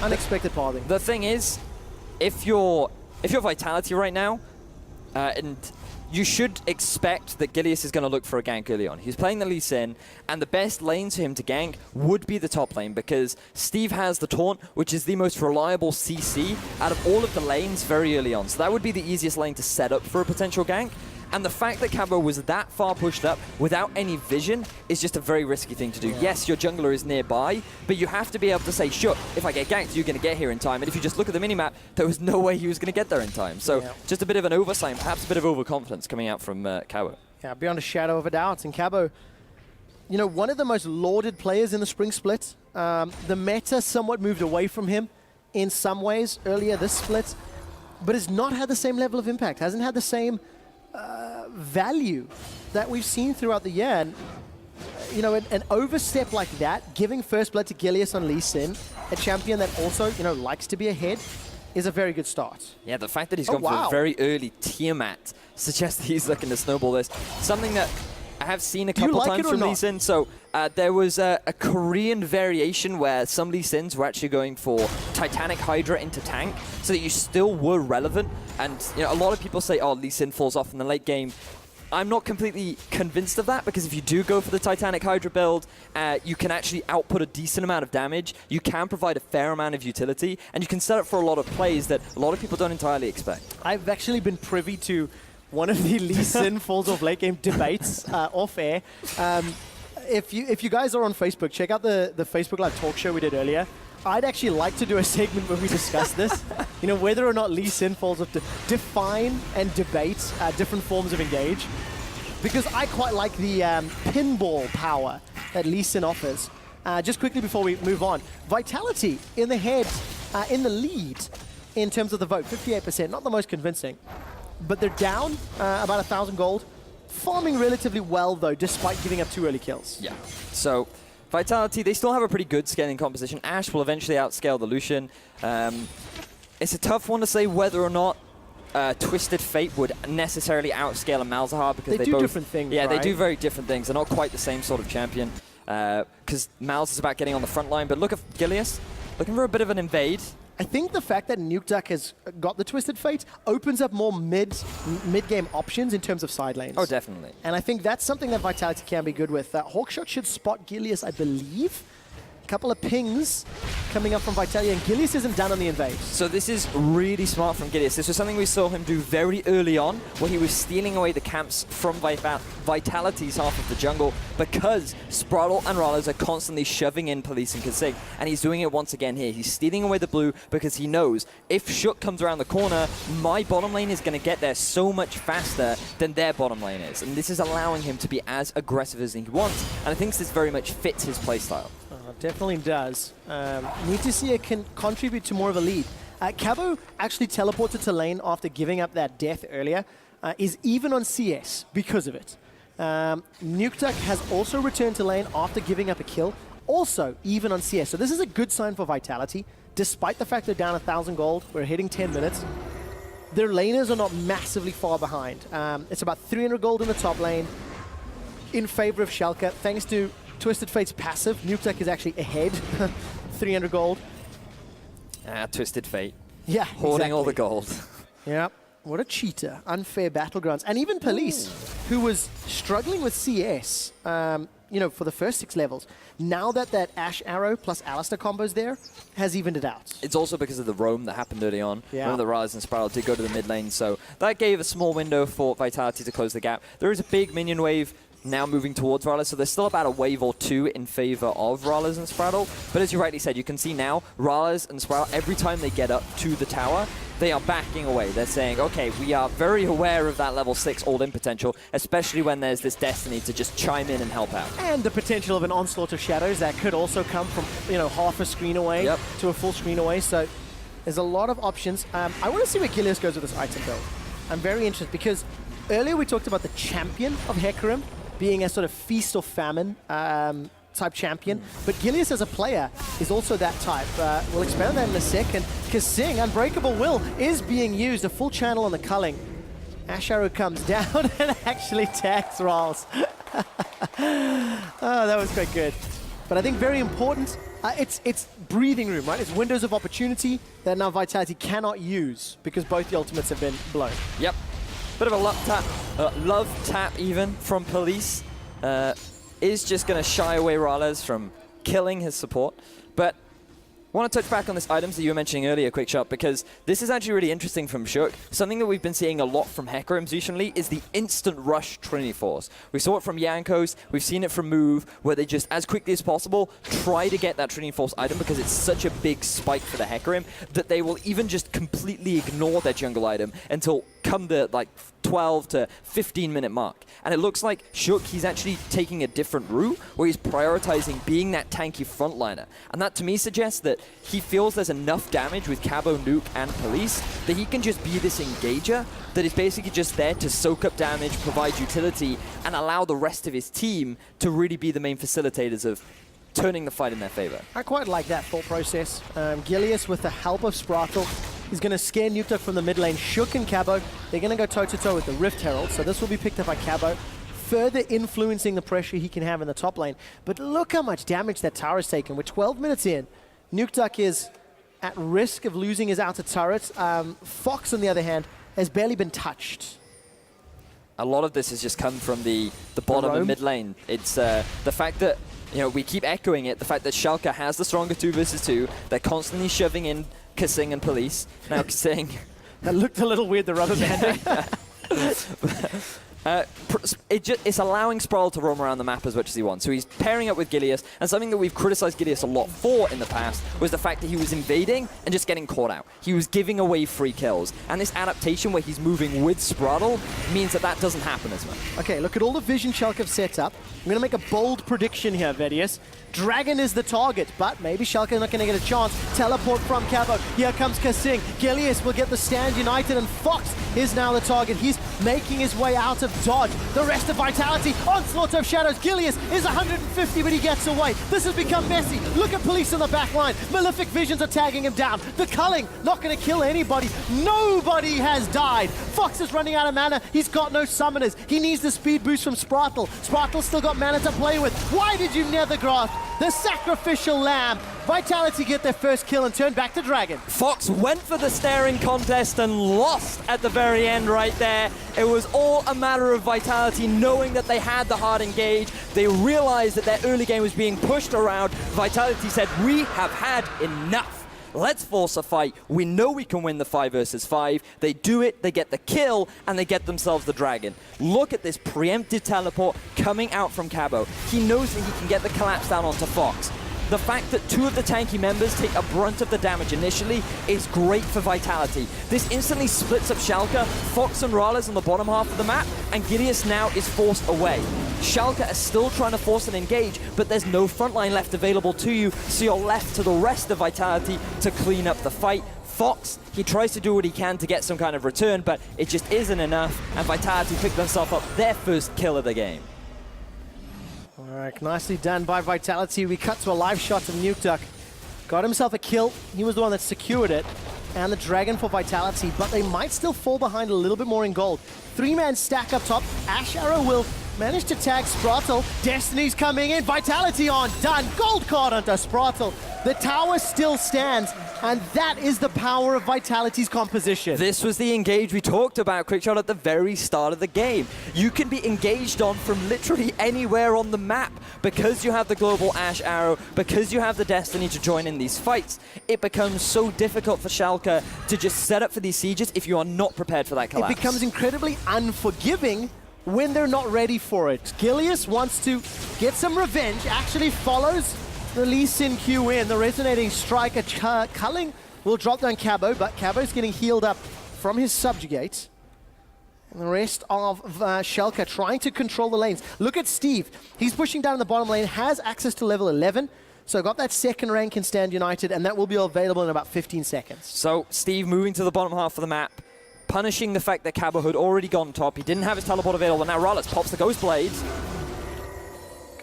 Unexpected pathing. The thing is, if you're Vitality right now, and you should expect that Gilius is going to look for a gank early on. He's playing the Lee Sin, and the best lane to him to gank would be the top lane, because Steve has the taunt, which is the most reliable CC out of all of the lanes very early on. So that would be the easiest lane to set up for a potential gank. And the fact that Cabo was that far pushed up without any vision is just a very risky thing to do. Yeah. Yes, your jungler is nearby, but you have to be able to say, sure, if I get ganked, you're going to get here in time. And if you just look at the minimap, there was no way he was going to get there in time. So just a bit of an oversight, perhaps a bit of overconfidence coming out from Cabo. Yeah, beyond a shadow of a doubt. And Cabo, you know, one of the most lauded players in the spring split. The meta somewhat moved away from him in some ways earlier this split, but has not had the same level of impact, hasn't had the same value that we've seen throughout the year. And, you know, an overstep like that, giving first blood to Gilius on Lee Sin, a champion that also, you know, likes to be ahead, is a very good start. Yeah, the fact that he's gone for a very early Tiamat suggests that he's looking to snowball this. Something that I have seen a couple times from Lee Sin. So there was a Korean variation where some Lee Sins were actually going for Titanic Hydra into tank, so that you still were relevant. And you know, a lot of people say, oh, Lee Sin falls off in the late game. I'm not completely convinced of that, because if you do go for the Titanic Hydra build, you can actually output a decent amount of damage, you can provide a fair amount of utility, and you can set up for a lot of plays that a lot of people don't entirely expect. I've actually been privy to one of the Lee Sin falls off late game debates off air. If you guys are on Facebook, check out the Facebook Live talk show we did earlier. I'd actually like to do a segment where we discuss this. You know, whether or not Lee Sin falls off, to define and debate different forms of engage. Because I quite like the pinball power that Lee Sin offers. Just quickly before we move on, Vitality in the head, in the lead in terms of the vote, 58%, not the most convincing. But they're down about 1,000 gold. Farming relatively well, though, despite giving up 2 early kills. Yeah. So Vitality, they still have a pretty good scaling composition. Ashe will eventually outscale the Lucian. It's a tough one to say whether or not Twisted Fate would necessarily outscale a Malzahar, because they do both, different things. Yeah, right? they do very different things. They're not quite the same sort of champion. Because Malz is about getting on the front line. But look at Gilius, looking for a bit of an invade. I think the fact that NukeDuck has got the Twisted Fate opens up more mid-game options in terms of side lanes. Oh, definitely. And I think that's something that Vitality can be good with. Hawkshot should spot Gilius, I believe. A couple of pings coming up from Vitality, and Gilius isn't done on the invade. So this is really smart from Gilius. This was something we saw him do very early on, where he was stealing away the camps from Vitality's half of the jungle, because Spraddle and Rallas are constantly shoving in Police and Kasig, and he's doing it once again here. He's stealing away the blue because he knows if Shook comes around the corner, my bottom lane is going to get there so much faster than their bottom lane is. And this is allowing him to be as aggressive as he wants, and I think this very much fits his playstyle. Definitely does. Need to see it can contribute to more of a lead. Cabo actually teleported to lane after giving up that death earlier, is even on CS because of it. NukeDuck has also returned to lane after giving up a kill, also even on CS. So this is a good sign for Vitality. Despite the fact they're down 1,000 gold, we're hitting 10 minutes. Their laners are not massively far behind. It's about 300 gold in the top lane in favor of Schalke, thanks to Twisted Fate's passive. NukeDuck is actually ahead, 300 gold. Twisted Fate. Yeah, hoarding all the gold. Yep. What a cheater. Unfair battlegrounds. And even Police, who was struggling with CS, you know, for the first 6 levels. Now that Ashe Arrow plus Alistair combo's there, has evened it out. It's also because of the roam that happened early on. Yeah. Remember the Rallas and Spraddle did go to the mid lane, so that gave a small window for Vitality to close the gap. There is a big minion wave now moving towards Rallas, so there's still about a wave or 2 in favor of Rallas and Spraddle. But as you rightly said, you can see now Rallas and Spraddle, every time they get up to the tower, they are backing away. They're saying, okay, we are very aware of that level 6 all-in potential, especially when there's this Destiny to just chime in and help out. And the potential of an onslaught of shadows that could also come from, you know, half a screen away to a full screen away. So there's a lot of options. I want to see where Gilius goes with this item build. I'm very interested, because earlier we talked about the champion of Hecarim being a sort of feast or famine type champion, but Gilius as a player is also that type. We'll expand that in a second. Kasing, Unbreakable Will, is being used, a full channel on the culling. Ashe Arrow comes down and actually tags Ralls. Oh, that was quite good. but I think very important, it's breathing room, right? It's windows of opportunity that now Vitality cannot use because both the ultimates have been blown. Yep. Bit of a love tap even from Police. Is just going to shy away Rales from killing his support. But I want to touch back on this items that you were mentioning earlier, Quick Shot, because this is actually really interesting from Shook. Something that we've been seeing a lot from Hecarims recently is the instant rush Trinity Force. We saw it from Yankos, we've seen it from Move, where they just, as quickly as possible, try to get that Trinity Force item because it's such a big spike for the Hecarim that they will even just completely ignore their jungle item until come the, like, 12 to 15 minute mark. And it looks like Shook, he's actually taking a different route where he's prioritizing being that tanky frontliner. And that to me suggests that he feels there's enough damage with Cabo, Nuke, and Police that he can just be this engager that is basically just there to soak up damage, provide utility, and allow the rest of his team to really be the main facilitators of turning the fight in their favor. I quite like that thought process. Gilius, with the help of Spratle, he's going to scare Nuke from the mid lane. Shook and Cabo, they're going to go toe-to-toe with the Rift Herald, so this will be picked up by Cabo, further influencing the pressure he can have in the top lane. But look how much damage that tower has taken. We're 12 minutes in. Nuke is at risk of losing his outer turret. Fox, on the other hand, has barely been touched. A lot of this has just come from the bottom and mid lane. It's the fact that, you know, we keep echoing it, the fact that Schalke has the stronger 2 versus 2. They're constantly shoving in Kissing and Police. Now Kissing. That looked a little weird, the rubber banding. It's allowing Sprawl to roam around the map as much as he wants. So he's pairing up with Gilius, and something that we've criticized Gilius a lot for in the past was the fact that he was invading and just getting caught out. He was giving away free kills. And this adaptation where he's moving with Spraddle means that that doesn't happen as much. Okay, look at all the vision Schalke have set up. I'm going to make a bold prediction here, Vedius. Dragon is the target, but maybe Schalke are not going to get a chance. Teleport from Cabo. Here comes Kasing. Gilius will get the stand united, and Fox is now the target. He's making his way out of dodge. The rest of Vitality, onslaught of shadows. Gilius is 150, but he gets away. This has become messy. Look at Police on the back line. Malefic Visions are tagging him down. The culling, not going to kill anybody. Nobody has died. Fox is running out of mana. He's got no summoners. He needs the speed boost from Spratle. Spratle's still got mana to play with. Why did you nether grasp? The sacrificial lamb. Vitality get their first kill and turn back to Dragon. Fox went for the staring contest and lost at the very end right there. It was all a matter of Vitality knowing that they had the hard engage. They realized that their early game was being pushed around. Vitality said, we have had enough. Let's force a fight. We know we can win the 5 versus 5. They do it, they get the kill, and they get themselves the dragon. Look at this preemptive teleport coming out from Cabo. He knows that he can get the collapse down onto Fox. The fact that 2 of the tanky members take a brunt of the damage initially is great for Vitality. This instantly splits up Schalke, Fox and Rales on the bottom half of the map, and Gilius now is forced away. Schalke are still trying to force an engage, but there's no frontline left available to you, so you're left to the rest of Vitality to clean up the fight. Fox, he tries to do what he can to get some kind of return, but it just isn't enough, and Vitality pick themselves up their first kill of the game. All right, nicely done by Vitality. We cut to a live shot of Nuke. Got himself a kill. He was the one that secured it. And the Dragon for Vitality, but they might still fall behind a little bit more in gold. 3-man stack up top. Ash Arrow will manage to tag Spratle. Destiny's coming in. Vitality on. Done. Gold card onto Spratle. The tower still stands, and that is the power of Vitality's composition. This was the engage we talked about, Quickshot, at the very start of the game. You can be engaged on from literally anywhere on the map because you have the global Ash Arrow, because you have the Destiny to join in these fights. It becomes so difficult for Schalke to just set up for these sieges if you are not prepared for that collapse. It becomes incredibly unforgiving when they're not ready for it. Gilius wants to get some revenge, actually follows the Lee Sin Q in. The resonating strike at Culling will drop down Cabo, but Cabo's getting healed up from his subjugate. And the rest of Schalke trying to control the lanes. Look at Steve. He's pushing down in the bottom lane, has access to level 11. So got that second rank in Stand United, and that will be available in about 15 seconds. So Steve moving to the bottom half of the map, punishing the fact that Cabo had already gone top. He didn't have his teleport available. Now Rales pops the Ghost Blades.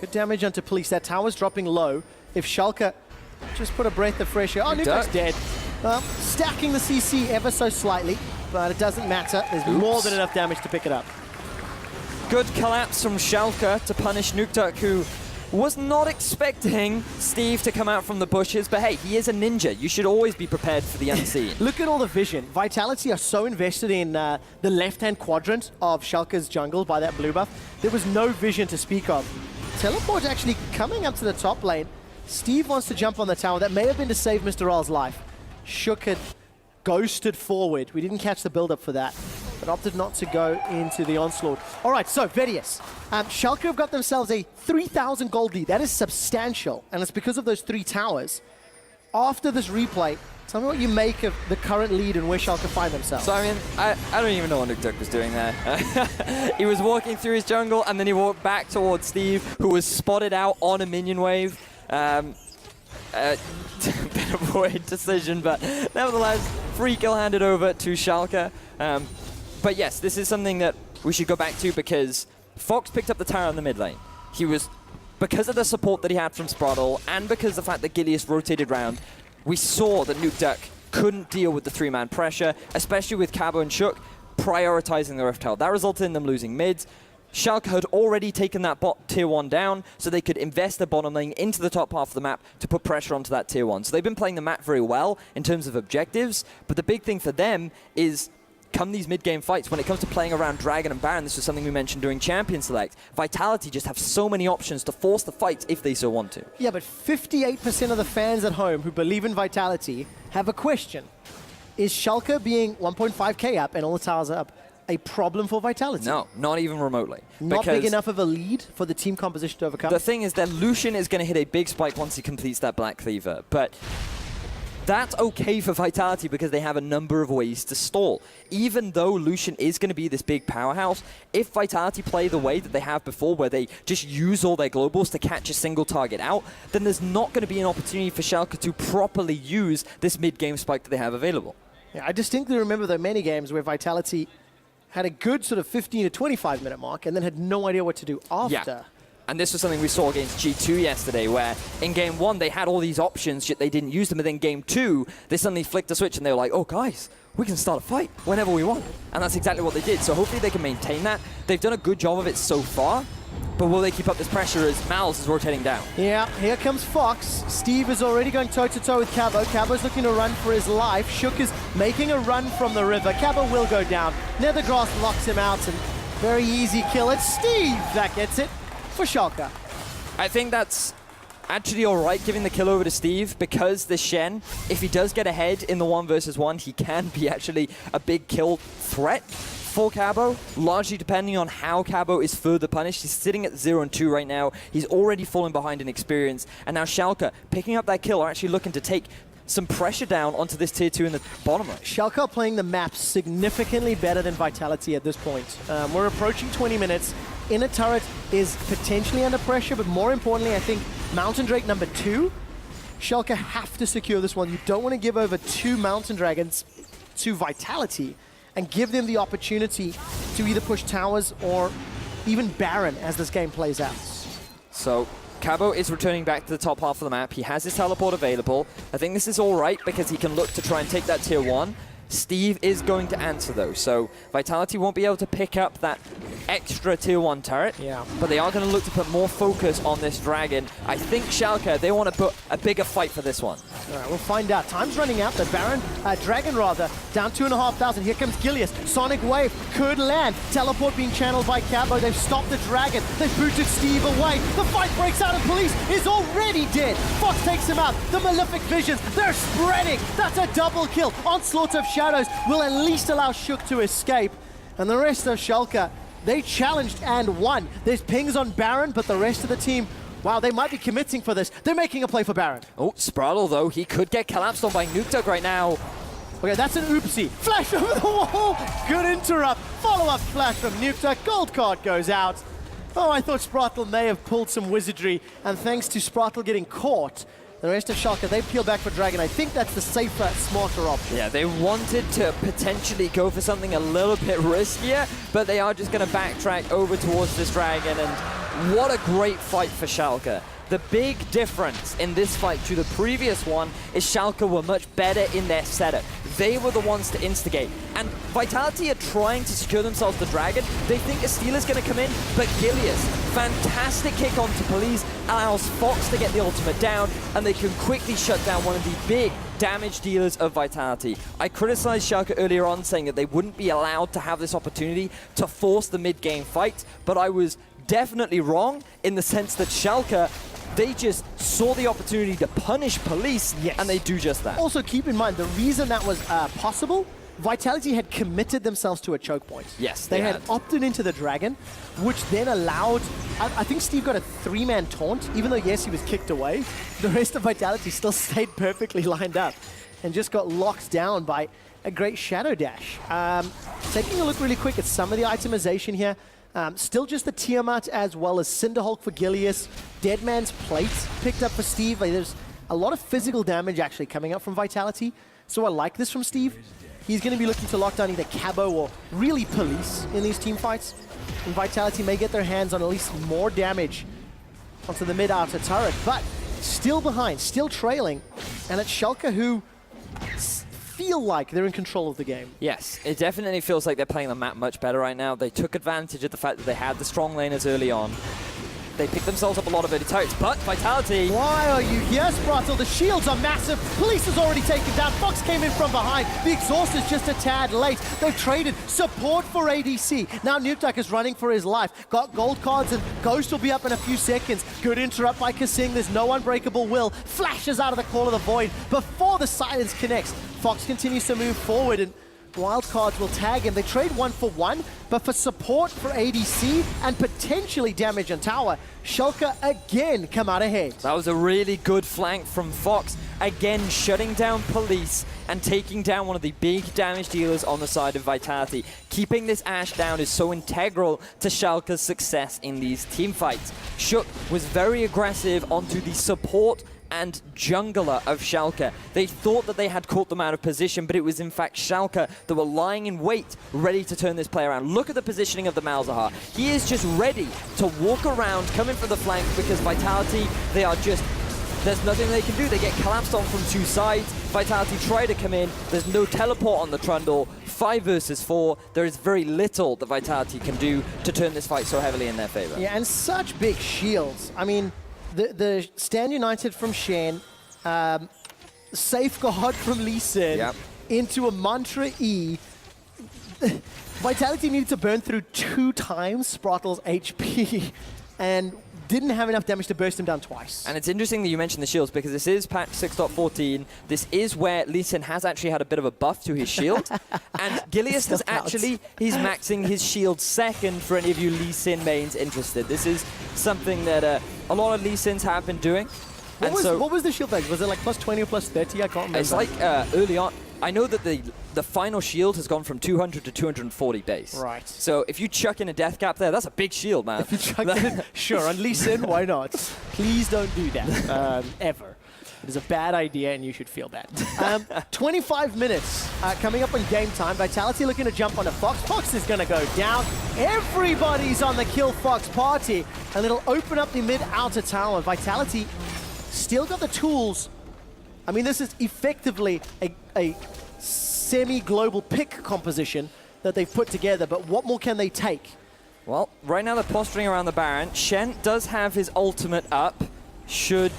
Good damage onto Police. That tower's dropping low. If Schalke just put a breath of fresh air. Oh, Nuke's dead. Stacking the CC ever so slightly, but it doesn't matter. There's more than enough damage to pick it up. Good collapse from Schalke to punish Nuke, who Was not expecting Steve to come out from the bushes, but hey, he is a ninja. You should always be prepared for the unseen. Look at all the vision. Vitality are so invested in the left-hand quadrant of Schalke's jungle by that blue buff. There was no vision to speak of. Teleport actually coming up to the top lane. Steve wants to jump on the tower. That may have been to save Mr. R's life. Shook had ghosted forward. We didn't catch the build-up for that, but opted not to go into the onslaught. All right, so Vedius. Schalke have got themselves a 3,000 gold lead. That is substantial, and it's because of those 3 towers. After this replay, tell me what you make of the current lead and where Schalke find themselves. So, I mean, I don't even know what NukDuck was doing there. He was walking through his jungle, and then he walked back towards Steve, who was spotted out on a minion wave. Bit of a weird decision, but nevertheless, free kill handed over to Schalke. But yes, this is something that we should go back to because Fox picked up the tower in the mid lane. He was, because of the support that he had from Spraddle and because of the fact that Gilius rotated round, we saw that NukDuck couldn't deal with the 3-man pressure, especially with Cabo and Shook prioritizing the Rift Tile. That resulted in them losing mids. Schalke had already taken that bot tier 1 down, so they could invest their bottom lane into the top half of the map to put pressure onto that tier 1. So they've been playing the map very well in terms of objectives, but the big thing for them is come these mid-game fights, when it comes to playing around Dragon and Baron, this was something we mentioned during Champion Select, Vitality just have so many options to force the fight if they so want to. Yeah, but 58% of the fans at home who believe in Vitality have a question. Is Schalke being 1.5k up and all the towers are up a problem for Vitality? No, not even remotely. Not big enough of a lead for the team composition to overcome? The thing is that Lucian is going to hit a big spike once he completes that Black Cleaver, but that's okay for Vitality because they have a number of ways to stall. Even though Lucian is going to be this big powerhouse, if Vitality play the way that they have before, where they just use all their globals to catch a single target out, then there's not going to be an opportunity for Schalke to properly use this mid-game spike that they have available. Yeah, I distinctly remember the many games where Vitality had a good sort of 15 to 25 minute mark and then had no idea what to do after. Yeah. And this was something we saw against G2 yesterday, where in game 1 they had all these options, yet they didn't use them, and then game 2 they suddenly flicked a switch and they were like, oh guys, we can start a fight whenever we want. And that's exactly what they did. So hopefully they can maintain that. They've done a good job of it so far, but will they keep up this pressure as Mal's is rotating down? Yeah, here comes Fox. Steve is already going toe-to-toe with Cabo. Cabo's looking to run for his life. Shook is making a run from the river. Cabo will go down. Nethergrass locks him out, and very easy kill. It's Steve that gets it for Schalke. I think that's actually alright giving the kill over to Steve, because the Shen, if he does get ahead in the 1 versus 1, he can be actually a big kill threat for Cabo, largely depending on how Cabo is further punished. He's sitting at 0 and 2 right now. He's already fallen behind in experience, and now Schalke picking up that kill are actually looking to take some pressure down onto this tier 2 in the bottom lane. Schalke are playing the map significantly better than Vitality at this point. We're approaching 20 minutes. Inner turret is potentially under pressure, but more importantly, I think Mountain Drake number 2, Schalke have to secure this one. You don't want to give over 2 Mountain Dragons to Vitality and give them the opportunity to either push towers or even Baron as this game plays out. So Cabo is returning back to the top half of the map. He has his teleport available. I think this is all right because he can look to try and take that tier 1. Steve is going to answer though, so Vitality won't be able to pick up that extra tier 1 turret, but they are going to look to put more focus on this dragon. I think Schalke, they want to put a bigger fight for this one. All right, we'll find out. Time's running out. The Dragon down 2,500. Here comes Gilius. Sonic Wave could land. Teleport being channeled by Cabo. They've stopped the Dragon. They've booted Steve away. The fight breaks out and Police is already dead. Fox takes him out. The Malefic Visions, they're spreading. That's a double kill. Onslaught of Shadows will at least allow Shook to escape. And the rest of Schalke, they challenged and won. There's pings on Baron, but the rest of the team, wow, they might be committing for this. They're making a play for Baron. Oh, Spraddle though, he could get collapsed on by NukDuck right now. Okay, that's an oopsie. Flash over the wall. Good interrupt. Follow-up flash from NukDuck. Gold card goes out. Oh, I thought Spraddle may have pulled some wizardry, and thanks to Spraddle getting caught, the rest of Schalke, they peel back for Dragon. I think that's the safer, smarter option. Yeah, they wanted to potentially go for something a little bit riskier, but they are just going to backtrack over towards this Dragon, and what a great fight for Schalke. The big difference in this fight to the previous one is Schalke were much better in their setup. They were the ones to instigate. And Vitality are trying to secure themselves the Dragon. They think a steal is going to come in, but Gilius, fantastic kick onto Police, allows Fox to get the ultimate down, and they can quickly shut down one of the big damage dealers of Vitality. I criticized Schalke earlier on, saying that they wouldn't be allowed to have this opportunity to force the mid-game fight, but I was definitely wrong in the sense that Schalke, they just saw the opportunity to punish Police, and they do just that. Also, keep in mind, the reason that was possible, Vitality had committed themselves to a choke point. Yes, they had opted into the Dragon, which then allowed, I think Steve got a 3-man taunt, even though, yes, he was kicked away. The rest of Vitality still stayed perfectly lined up and just got locked down by a great Shadow Dash. Taking a look really quick at some of the itemization here. Still just the Tiamat as well as Cinderhulk for Gilius. Deadman's Plate picked up for Steve. There's a lot of physical damage actually coming up from Vitality. So I like this from Steve. He's going to be looking to lock down either Cabo or really Police in these team fights. And Vitality may get their hands on at least more damage onto the mid-outer turret, but still behind, still trailing. And it's Schalke who feel like they're in control of the game. Yes, it definitely feels like they're playing the map much better right now. They took advantage of the fact that they had the strong laners early on. They picked themselves up a lot of early turrets, but Vitality... Why are you here, Spratel? The shields are massive. Police is already taken down. Fox came in from behind. The exhaust is just a tad late. They've traded support for ADC. Now Nukeduck is running for his life. Got gold cards and Ghost will be up in a few seconds. Good interrupt by Kasing. There's no unbreakable will. Flashes out of the Call of the Void before the silence connects. Fox continues to move forward and Wildcards will tag him. They trade 1-for-1, but for support for ADC and potentially damage on tower, Schalke again come out ahead. That was a really good flank from Fox. Again, shutting down Police and taking down one of the big damage dealers on the side of Vitality. Keeping this Ashe down is so integral to Schalke's success in these team fights. Shook was very aggressive onto the support and jungler of Schalke. They thought that they had caught them out of position, but it was in fact Schalke that were lying in wait, ready to turn this play around. Look at the positioning of the Malzahar. He is just ready to walk around, coming from the flank, because Vitality, they are just... There's nothing they can do. They get collapsed on from two sides. Vitality try to come in. There's no teleport on the Trundle. 5 versus 4. There is very little that Vitality can do to turn this fight so heavily in their favor. Yeah, and such big shields. I mean, the Stand United from Shen, Safeguard from Lee Sin, into a Mantra E. Vitality needed to burn through 2 times Spratel's HP and didn't have enough damage to burst him down twice. And it's interesting that you mentioned the shields, because this is patch 6.14. This is where Lee Sin has actually had a bit of a buff to his shield. And Gilius has actually, he's maxing his shield second for any of you Lee Sin mains interested. This is something that a lot of Lee Sins have been doing. What was the shield like? Was it like plus 20 or plus 30? I can't remember. It's like early on. I know that the final shield has gone from 200 to 240 base. Right. So if you chuck in a death cap there, that's a big shield, man. If you chuck in, sure, on Lee Sin, why not? Please don't do that, ever. It is a bad idea and you should feel bad. 25 minutes coming up on game time. Vitality looking to jump onto Fox. Fox is going to go down. Everybody's on the Kill Fox party. And it'll open up the mid-outer tower. Vitality still got the tools. I mean, this is effectively a semi-global pick composition that they've put together, but what more can they take? Well, right now they're posturing around the Baron. Shen does have his ultimate up. Should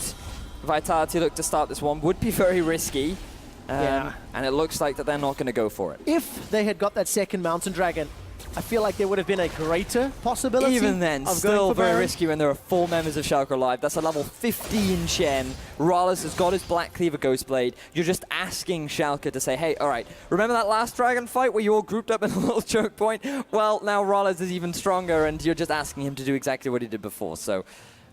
Vitality look to start this one, would be very risky. And it looks like that they're not going to go for it. If they had got that second Mountain Dragon, I feel like there would have been a greater possibility. Even then, still very risky when there are 4 members of Schalke alive. That's a level 15 Shen. Rallis has got his Black Cleaver Ghostblade. You're just asking Schalke to say, hey, all right, remember that last Dragon fight where you all grouped up in a little choke point? Well, now Rallis is even stronger, and you're just asking him to do exactly what he did before. So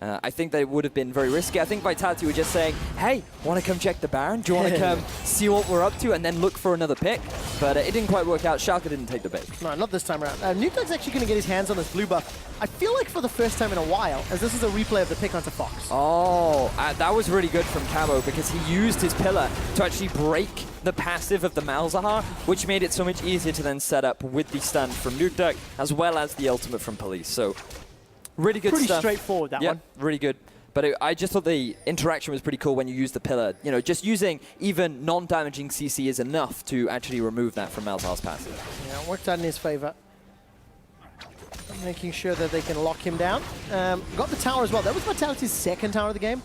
I think they would have been very risky. I think Vitality were just saying, hey, want to come check the Baron? Do you want to come see what we're up to and then look for another pick? But it didn't quite work out. Schalke didn't take the bait. No, not this time around. Nukeduck's actually going to get his hands on this blue buff. I feel like for the first time in a while, as this is a replay of the pick onto Fox. Oh, that was really good from Cabo, because he used his pillar to actually break the passive of the Malzahar, which made it so much easier to then set up with the stun from Nukeduck, as well as the ultimate from Police. So really good stuff. Pretty straightforward, that one. Really good. But I just thought the interaction was pretty cool when you use the pillar. You know, just using even non-damaging CC is enough to actually remove that from Malzahr's passive. Yeah, it worked out in his favor. Making sure that they can lock him down. Got the tower as well. That was Vitality's second tower of the game,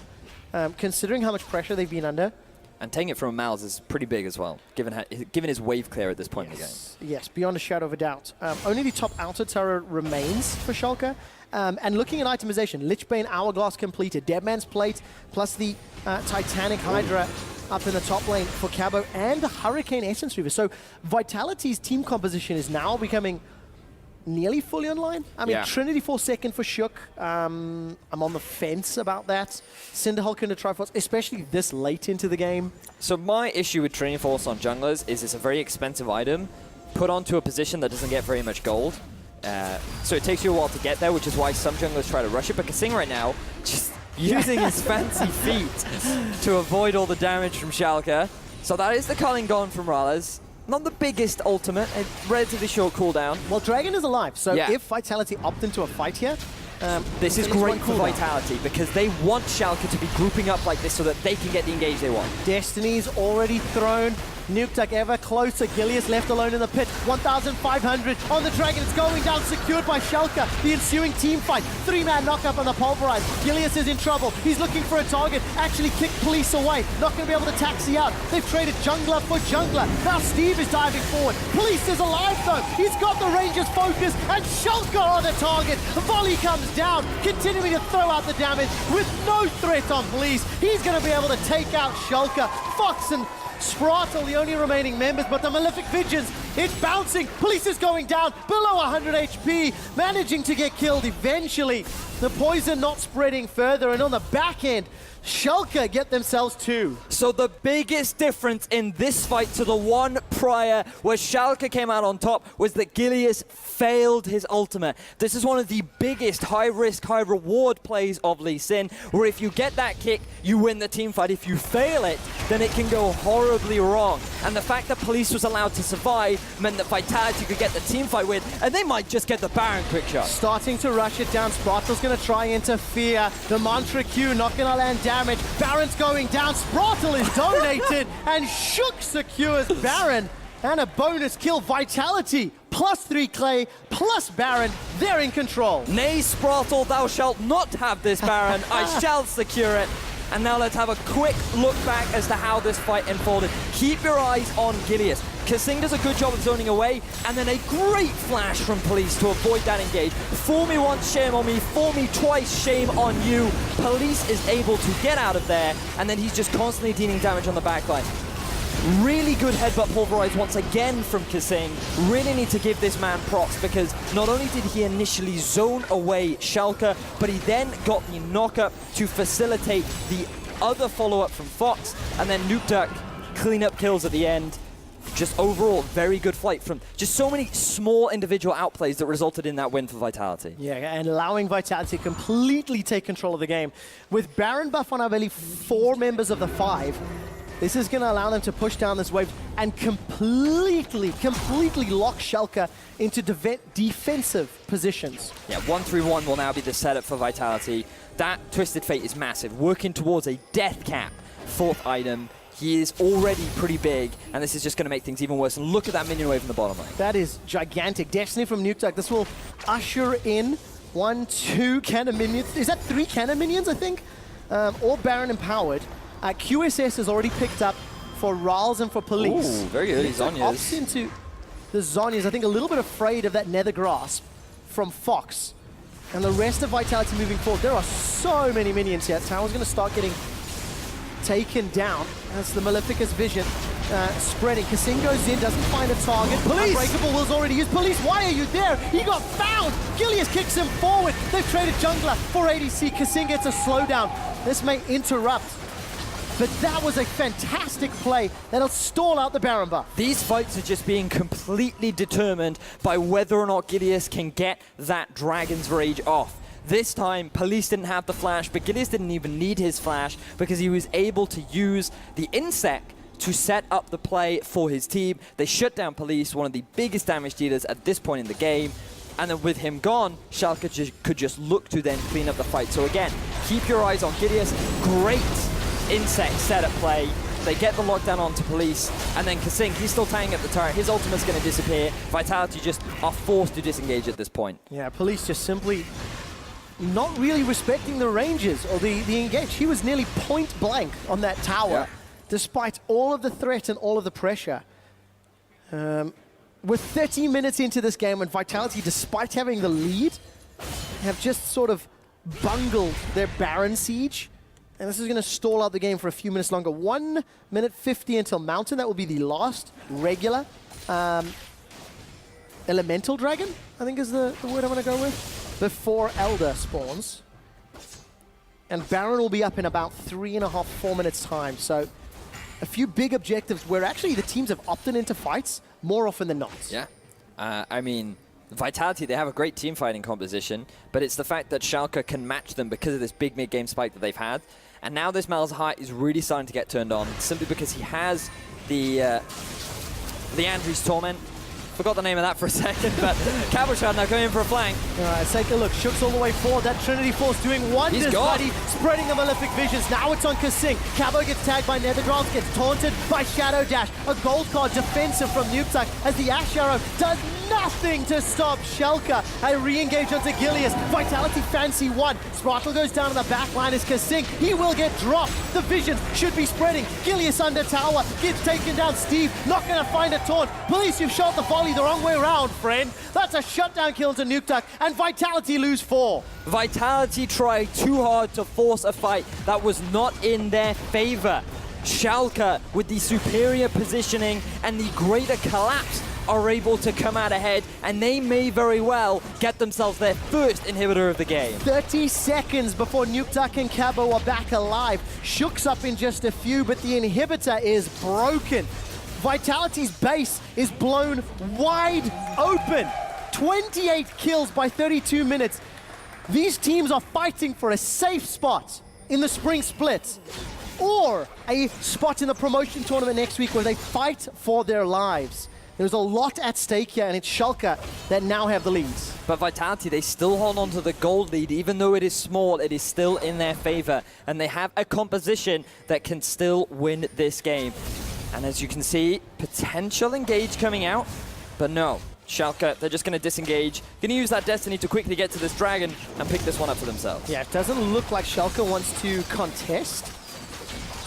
considering how much pressure they've been under. And taking it from Malz is pretty big as well, given his wave clear at this point in the game. Yes, beyond a shadow of a doubt. Only the top outer tower remains for Schalke. And looking at itemization, Lichbane Hourglass completed, Deadman's Plate, plus the Titanic Hydra up in the top lane for Cabo, and the Hurricane Essence Reaver. So Vitality's team composition is now becoming nearly fully online. I mean, Yeah. Trinity 4 second for Shook. I'm on the fence about that. Cinderhulk into Triforce, especially this late into the game. So my issue with Trinity Force on junglers is it's a very expensive item put onto a position that doesn't get very much gold. So it takes you a while to get there, which is why some junglers try to rush it. But Kasing right now, just using his fancy feet to avoid all the damage from Schalke. So that is the culling gone from Rallas. Not the biggest ultimate, a relatively short cooldown. Well, Dragon is alive, so Yeah. if Vitality opt into a fight here, This is it's one great for cooldown. Vitality because they want Schalke to be grouping up like this so that they can get the engage they want. Destiny's already thrown. Nukeduck ever closer. Gilius left alone in the pit. 1,500 on the Dragon. It's going down, secured by Schalke. The ensuing team fight. 3-man knockup on the Pulverize. Gilius is in trouble. He's looking for a target. Actually kicked Police away. Not going to be able to taxi out. They've traded jungler for jungler. Now Steve is diving forward. Police is alive though. He's got the Rangers focus, and Schalke on the target. Volley comes down, continuing to throw out the damage with no threat on Police. He's going to be able to take out Schalke. Fox and Spratle, the only remaining members, but the Malefic Visions, it's bouncing. Police is going down, below 100 HP, managing to get killed eventually. The poison not spreading further, and on the back end, Schalke get themselves 2. So the biggest difference in this fight to the one prior where Schalke came out on top was that Gilius failed his ultimate. This is one of the biggest high-risk, high-reward plays of Lee Sin, where if you get that kick, you win the team fight. If you fail it, then it can go horribly wrong. And the fact that Police was allowed to survive meant that Vitality could get the team fight win, and they might just get the Baron quick shot. Starting to rush it down. Spartle's going to try and interfere. The Mantra Q not going to land damage. Baron's going down. Spratle is donated, and Shook secures Baron. And a bonus kill. Vitality, +3 Clay, plus Baron. They're in control. Nay, Spratle, thou shalt not have this Baron. I shall secure it. And now let's have a quick look back as to how this fight unfolded. Keep your eyes on Gilius. Kasing does a good job of zoning away, and then a great flash from Police to avoid that engage. Fool me once, shame on me. Fool me twice, shame on you. Police is able to get out of there, and then he's just constantly dealing damage on the backline. Really good headbutt pulverize once again from Kasing. Really need to give this man props because not only did he initially zone away Schalke, but he then got the knockup to facilitate the other follow-up from Fox, and then Nukeduck clean up kills at the end. Just overall, very good fight from just so many small individual outplays that resulted in that win for Vitality. Yeah, and allowing Vitality to completely take control of the game. With Baron buff on, I believe, 4 members of the 5, this is going to allow them to push down this wave and completely lock Schalke into defensive positions. Yeah, 1-3-1 will now be the setup for Vitality. That Twisted Fate is massive, working towards a death cap 4th item. He is already pretty big, and this is just going to make things even worse. And look at that minion wave in the bottom lane. That is gigantic. Destiny from Nukeduck. This will usher in 1, 2 cannon minions. Is that 3 cannon minions, I think? All Baron empowered. QSS has already picked up for Rals and for Police. Ooh, very early Nukeduck Zhonya's. opts into the Zhonya's. I think a little bit afraid of that Nether Grasp from Fox. And the rest of Vitality moving forward. There are so many minions here. Tower's going to start getting taken down. That's the Maleficus Vision spreading. Kasing goes in, doesn't find a target. Police! Unbreakable Will's already used. Police, why are you there? He got found! Gilius kicks him forward. They've traded jungler for ADC. Kasing gets a slowdown. This may interrupt. But that was a fantastic play that'll stall out the Baron buff. These fights are just being completely determined by whether or not Gilius can get that Dragon's Rage off. This time, Police didn't have the flash, but Gilius didn't even need his flash because he was able to use the Insect to set up the play for his team. They shut down Police, one of the biggest damage dealers at this point in the game. And then with him gone, Schalke could just look to then clean up the fight. So again, keep your eyes on Gideus. Great insect setup play. They get the lockdown onto Police, and then Kasing, he's still tying up the turret. His ultimate's going to disappear. Vitality just are forced to disengage at this point. Yeah, Police just simply not really respecting the ranges or the engage. He was nearly point blank on that tower, despite all of the threat and all of the pressure. We're 30 minutes into this game, and Vitality, despite having the lead, have just sort of bungled their Baron siege. And this is going to stall out the game for a few minutes longer. 1 minute 50 until Mountain. That will be the last regular Elemental Dragon, I think is the word I'm going to go with, before Elder spawns. And Baron will be up in about 3.5, 4 minutes time. So a few big objectives where actually the teams have opted into fights more often than not. Yeah. I mean, Vitality, they have a great team fighting composition, but it's the fact that Schalke can match them because of this big mid-game spike that they've had. And now this Malzahar is really starting to get turned on, simply because he has the Andrew's Torment. Forgot the name of that for a second, but Cabochard now going in for a flank. All right, let's take a look. Shook's all the way forward. That Trinity Force doing wonders, buddy. Spreading the Malefic Visions. Now it's on Kasing. Cabo gets tagged by Netherdrals, gets taunted by Shadow Dash. A gold card defensive from Nuketuck as the Ash Arrow does nothing to stop Schalke. A re-engage onto Gilius. Vitality fancy one. Sparkle goes down in the back line as Kasing. He will get dropped. The Visions should be spreading. Gilius under tower. Gets taken down. Steve not going to find a taunt. Police, you've shot the volley the wrong way around, friend. That's a shutdown kill to Nuketuck, and Vitality lose 4. Vitality tried too hard to force a fight that was not in their favor. Schalke, with the superior positioning and the greater collapse, are able to come out ahead, and they may very well get themselves their first inhibitor of the game. 30 seconds before Nuketuck and Cabo are back alive. Shook's up in just a few, but the inhibitor is broken. Vitality's base is blown wide open. 28 kills by 32 minutes. These teams are fighting for a safe spot in the spring split, or a spot in the promotion tournament next week where they fight for their lives. There's a lot at stake here, and it's Schalke that now have the leads. But Vitality, they still hold on to the gold lead. Even though it is small, it is still in their favor, and they have a composition that can still win this game. And as you can see, potential engage coming out, but no. Schalke, they're just going to disengage. Going to use that Destiny to quickly get to this Dragon and pick this one up for themselves. Yeah, it doesn't look like Schalke wants to contest.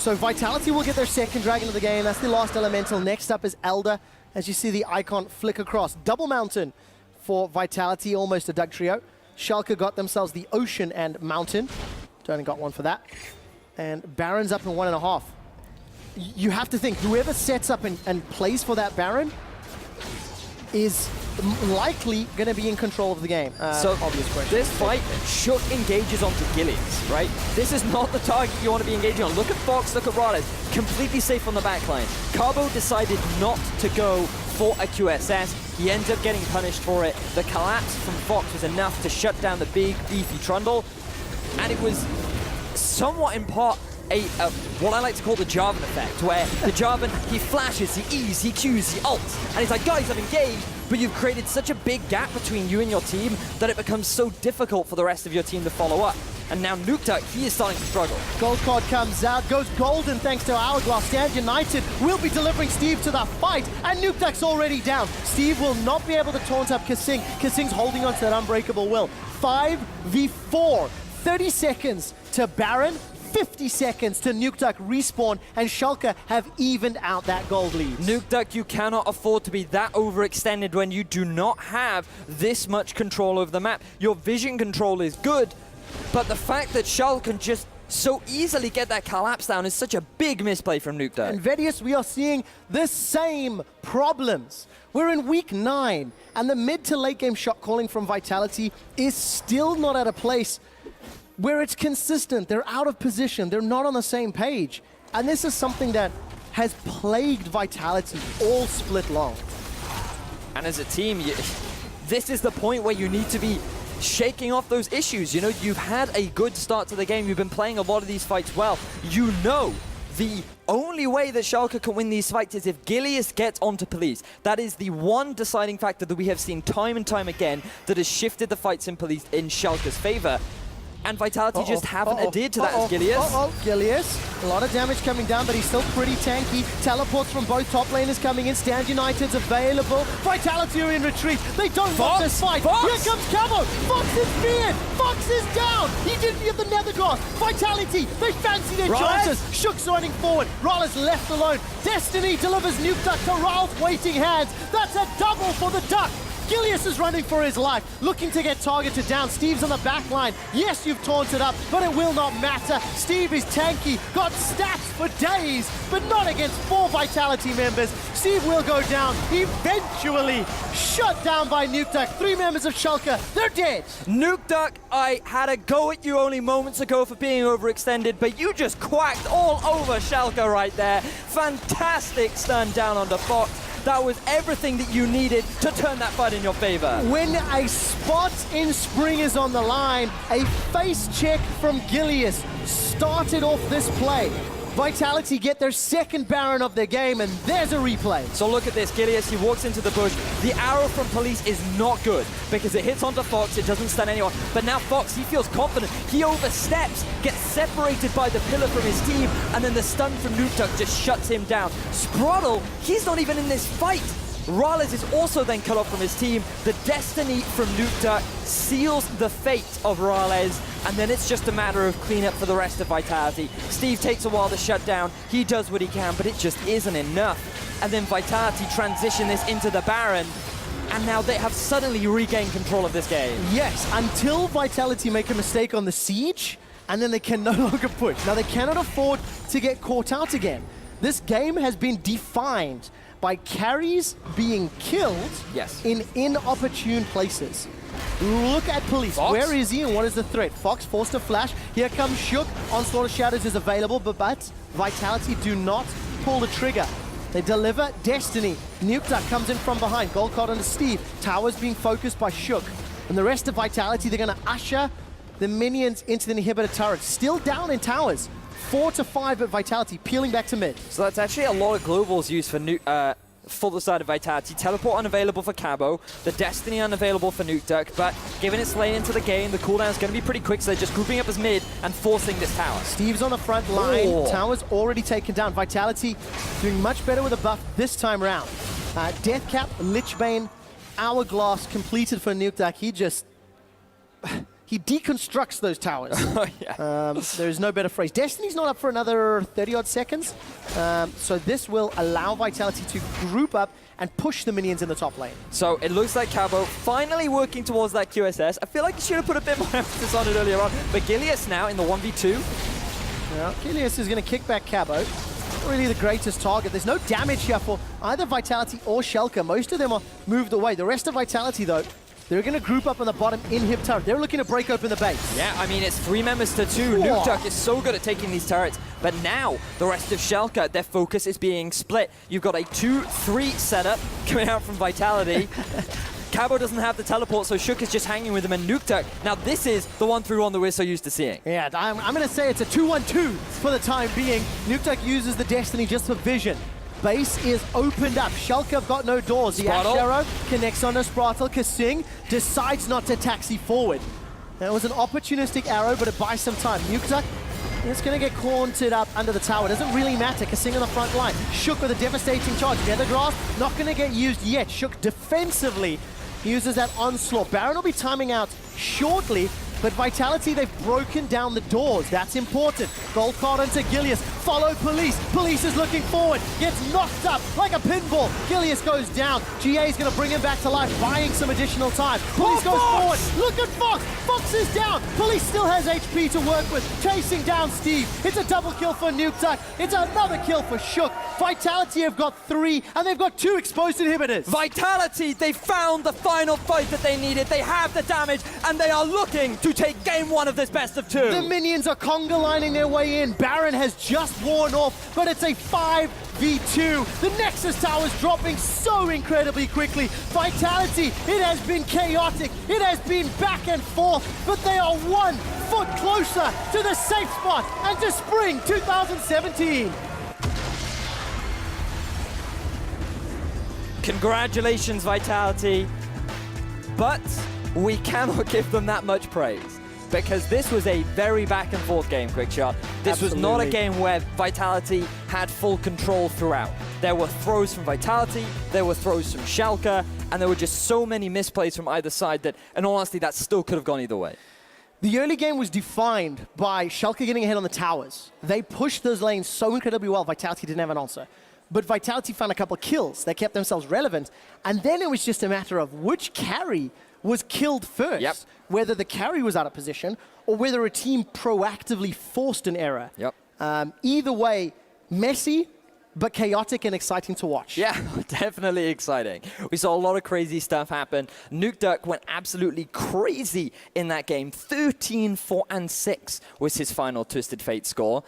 So Vitality will get their second Dragon of the game. That's the last Elemental. Next up is Elder. As you see the icon flick across. Double Mountain for Vitality, almost a Doug trio. Schalke got themselves the Ocean and Mountain. Only got one for that. And Baron's up in 1.5. You have to think, whoever sets up and plays for that Baron is likely going to be in control of the game. So this fight, Shook engages onto Gillians, right? This is not the target you want to be engaging on. Look at Fox, look at Raleigh, completely safe on the backline. Cabo decided not to go for a QSS. He ends up getting punished for it. The collapse from Fox was enough to shut down the big, beefy Trundle. And it was somewhat in part what I like to call the Jarvan effect, where the Jarvan, he flashes, he E's, he Qs, he ults, and he's like, guys, I'm engaged, but you've created such a big gap between you and your team that it becomes so difficult for the rest of your team to follow up. And now Nuketuck, he is starting to struggle. Gold card comes out, goes golden thanks to Hourglass. Stand United will be delivering Steve to the fight, and Nuketuck's already down. Steve will not be able to taunt up Kasing. Kasing's holding on to that unbreakable will. 5v4, 30 seconds to Baron, 50 seconds to Nuketuck respawn, and Schalke have evened out that gold lead. Nuketuck, you cannot afford to be that overextended when you do not have this much control over the map. Your vision control is good, but the fact that Schalke can just so easily get that collapse down is such a big misplay from Nuketuck. And Vedius, we are seeing the same problems. We're in week 9, and the mid to late game shot calling from Vitality is still not at a place where it's consistent. They're out of position. They're not on the same page. And this is something that has plagued Vitality all split long. And as a team, this is the point where you need to be shaking off those issues. You know, you've had a good start to the game. You've been playing a lot of these fights well. You know the only way that Schalke can win these fights is if Gilius gets onto Police. That is the one deciding factor that we have seen time and time again that has shifted the fights in Police in Schalke's favor. And Vitality just haven't adhered to that as Gilius. Gilius. A lot of damage coming down, but he's still pretty tanky. Teleports from both top laners coming in. Stand United's available. Vitality are in retreat. They don't want this fight. Fox. Here comes Camo. Fox is feared. Fox is down. He didn't get the Nethergloss. Vitality, they fancy their chances. Shook's running forward. Roller's left alone. Destiny delivers Nuke Duck to Ral's waiting hands. That's a double for the Duck. Gilius is running for his life, looking to get targeted down. Steve's on the back line. Yes, you've taunted up, but it will not matter. Steve is tanky, got stats for days, but not against 4 Vitality members. Steve will go down, eventually shut down by Nuke Duck. 3 members of Schalke, they're dead. Nuke Duck, I had a go at you only moments ago for being overextended, but you just quacked all over Schalke right there. Fantastic stun down onto Fox. That was everything that you needed to turn that fight in your favor. When a spot in Spring is on the line, a face check from Gilius started off this play. Vitality get their second Baron of their game, and there's a replay. So look at this, Gilius, he walks into the bush. The arrow from Police is not good because it hits onto Fox, it doesn't stun anyone. But now Fox, he feels confident. He oversteps, gets separated by the pillar from his team, and then the stun from Nuke Duck just shuts him down. Spraddle, he's not even in this fight. Rales is also then cut off from his team. The destiny from Nuke Duck seals the fate of Rales, and then it's just a matter of cleanup for the rest of Vitality. Steve takes a while to shut down. He does what he can, but it just isn't enough. And then Vitality transition this into the Baron, and now they have suddenly regained control of this game. Yes, until Vitality make a mistake on the siege, and then they can no longer push. Now, they cannot afford to get caught out again. This game has been defined by carries being killed in inopportune places. Look at Police. Fox? Where is he and what is the threat? Fox forced to flash. Here comes Shook. Onslaught of Shadows is available, but Vitality do not pull the trigger. They deliver Destiny. Nuke Duck comes in from behind. Gold card onto Steve. Towers being focused by Shook. And the rest of Vitality, they're going to usher the minions into the inhibitor turret. Still down in towers. 4 to 5 at Vitality, peeling back to mid. So that's actually a lot of globals used for the side of Vitality. Teleport unavailable for Cabo, the Destiny unavailable for Nuke Duck, but given it's late into the game, the cooldown is going to be pretty quick, so they're just grouping up as mid and forcing this tower. Steve's on the front line, Tower's already taken down. Vitality doing much better with a buff this time around. Deathcap, Lichbane, Hourglass completed for Nuke Duck. He deconstructs those towers. There's no better phrase. Destiny's not up for another 30-odd seconds, so this will allow Vitality to group up and push the minions in the top lane. So it looks like Cabo finally working towards that QSS. I feel like he should have put a bit more emphasis on it earlier on, but Gilius now in the 1v2. Yeah, Gilius is going to kick back Cabo. Not really the greatest target. There's no damage here for either Vitality or Schalke. Most of them are moved away. The rest of Vitality, though, they're going to group up on the bottom in Hip Turret. They're looking to break open the base. Yeah, I mean, it's 3 members to 2. Nuke Duck is so good at taking these turrets. But now, the rest of Schalke, their focus is being split. You've got a 2-3 setup coming out from Vitality. Cabo doesn't have the teleport, so Shook is just hanging with him. And Nuke Duck, now this is the 1-through-1 that we're so used to seeing. Yeah, I'm going to say it's a 2-1-2 for the time being. Nuke Duck uses the Destiny just for vision. Base is opened up. Schalke have got no doors. The Ash Arrow connects on a Spraddle. Kasing decides not to taxi forward. That was an opportunistic arrow, but it buys some time. Nuke Duck is going to get haunted up under the tower. Doesn't really matter. Kasing on the front line. Shook with a devastating charge. Nethergrass not going to get used yet. Shook defensively uses that onslaught. Baron will be timing out shortly, but Vitality, they've broken down the doors. That's important. Gold card into Gilius. Follow Police. Police is looking forward. Gets knocked up like a pinball. Gilius goes down. GA is going to bring him back to life, buying some additional time. Police goes forward. Look at Fox. Fox is down. Police still has HP to work with. Chasing down Steve. It's a double kill for Nuke Duck. It's another kill for Shook. Vitality have got 3, and they've got 2 exposed inhibitors. Vitality, they found the final fight that they needed. They have the damage, and they are looking to take game 1 of this best of 2. The minions are conga lining their way in. Baron has just worn off, but it's a 5v2. The Nexus Tower is dropping so incredibly quickly. Vitality, it has been chaotic. It has been back and forth, but they are 1 foot closer to the safe spot and to spring 2017. Congratulations, Vitality. But we cannot give them that much praise, because this was a very back and forth game, Quickshot. This was not a game where Vitality had full control throughout. There were throws from Vitality, there were throws from Schalke, and there were just so many misplays from either side that, in all honesty, that still could have gone either way. The early game was defined by Schalke getting ahead on the towers. They pushed those lanes so incredibly well, Vitality didn't have an answer. But Vitality found a couple of kills. They kept themselves relevant. And then it was just a matter of which carry was killed first. Yep. Whether the carry was out of position or whether a team proactively forced an error. Yep. Either way, messy, but chaotic and exciting to watch. Yeah, definitely exciting. We saw a lot of crazy stuff happen. Nukeduck went absolutely crazy in that game. 13-4-6 was his final Twisted Fate score.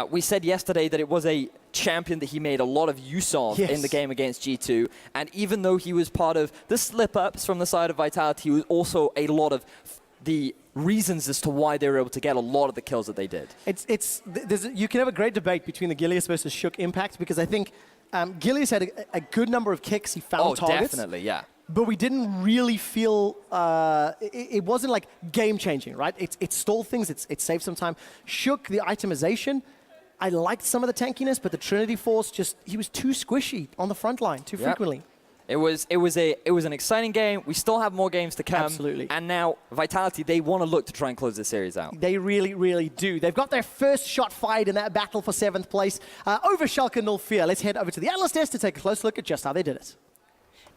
We said yesterday that it was a champion that he made a lot of use of in the game against G2. And even though he was part of the slip-ups from the side of Vitality, he was also a lot of the reasons as to why they were able to get a lot of the kills that they did. You can have a great debate between the Gilius versus Shook impact, because I think Gilius had a good number of kicks. He found targets. Definitely, yeah. But we didn't really feel, it wasn't like game-changing, right? It stalled things, it saved some time. Shook, the itemization, I liked some of the tankiness, but the Trinity Force he was too squishy on the front line too frequently. It was an exciting game. We still have more games to come. Absolutely. And now Vitality, they want to look to try and close this series out. They really, really do. They've got their first shot fired in that battle for 7th place over Schalke 04. Let's head over to the analyst desk to take a close look at just how they did it.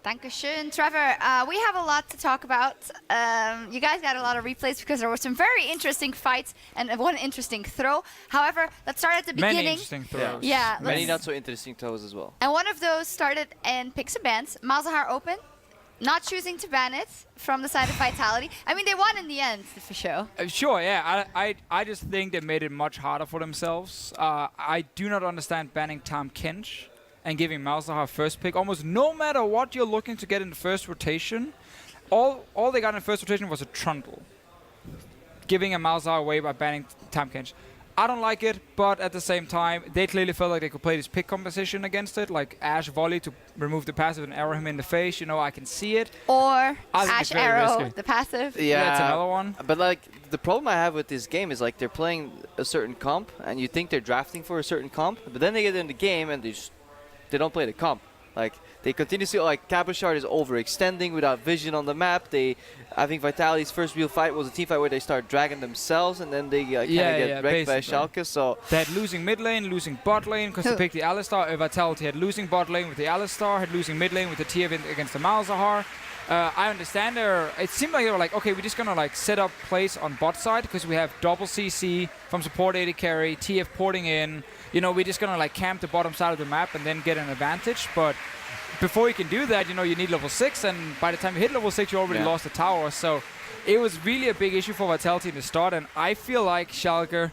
Dankeschön, Trevor. We have a lot to talk about. You guys got a lot of replays because there were some very interesting fights and one interesting throw. However, let's start at the beginning. Many interesting throws. Yeah. Many not so interesting throws as well. And one of those started in picks and bans. Malzahar open, not choosing to ban it from the side of Vitality. I mean, they won in the end, for sure. Sure, yeah. I just think they made it much harder for themselves. I do not understand banning Tam Kench and giving Malzahar first pick. Almost no matter what you're looking to get in the first rotation, all they got in the first rotation was a Trundle. Giving a Malzahar away by banning Tam Kench. I don't like it, but at the same time, they clearly felt like they could play this pick composition against it, like Ash Volley to remove the passive and arrow him in the face. You know, I can see it. Or Ash Arrow, the passive. Yeah, that's another one. But like, the problem I have with this game is like they're playing a certain comp, and you think they're drafting for a certain comp, but then they get in the game and they don't play the comp. Like, they continuously, like, Cabochard is overextending without vision on the map. I think Vitality's first real fight was a team fight where they start dragging themselves, and then they kind of get wrecked by Schalke. So they had losing mid lane, losing bot lane, because they picked the Alistar. Vitality had losing bot lane with the Alistar, had losing mid lane with the TF against the Malzahar. I understand it seemed like they were like, okay, we're just gonna like set up plays on bot side because we have double CC from support AD carry, TF porting in. You know, we're just gonna like camp the bottom side of the map and then get an advantage. But before you can do that, you know, you need level 6, and by the time you hit level 6, you already lost the tower. So it was really a big issue for Vitality in the start, and I feel like Schalke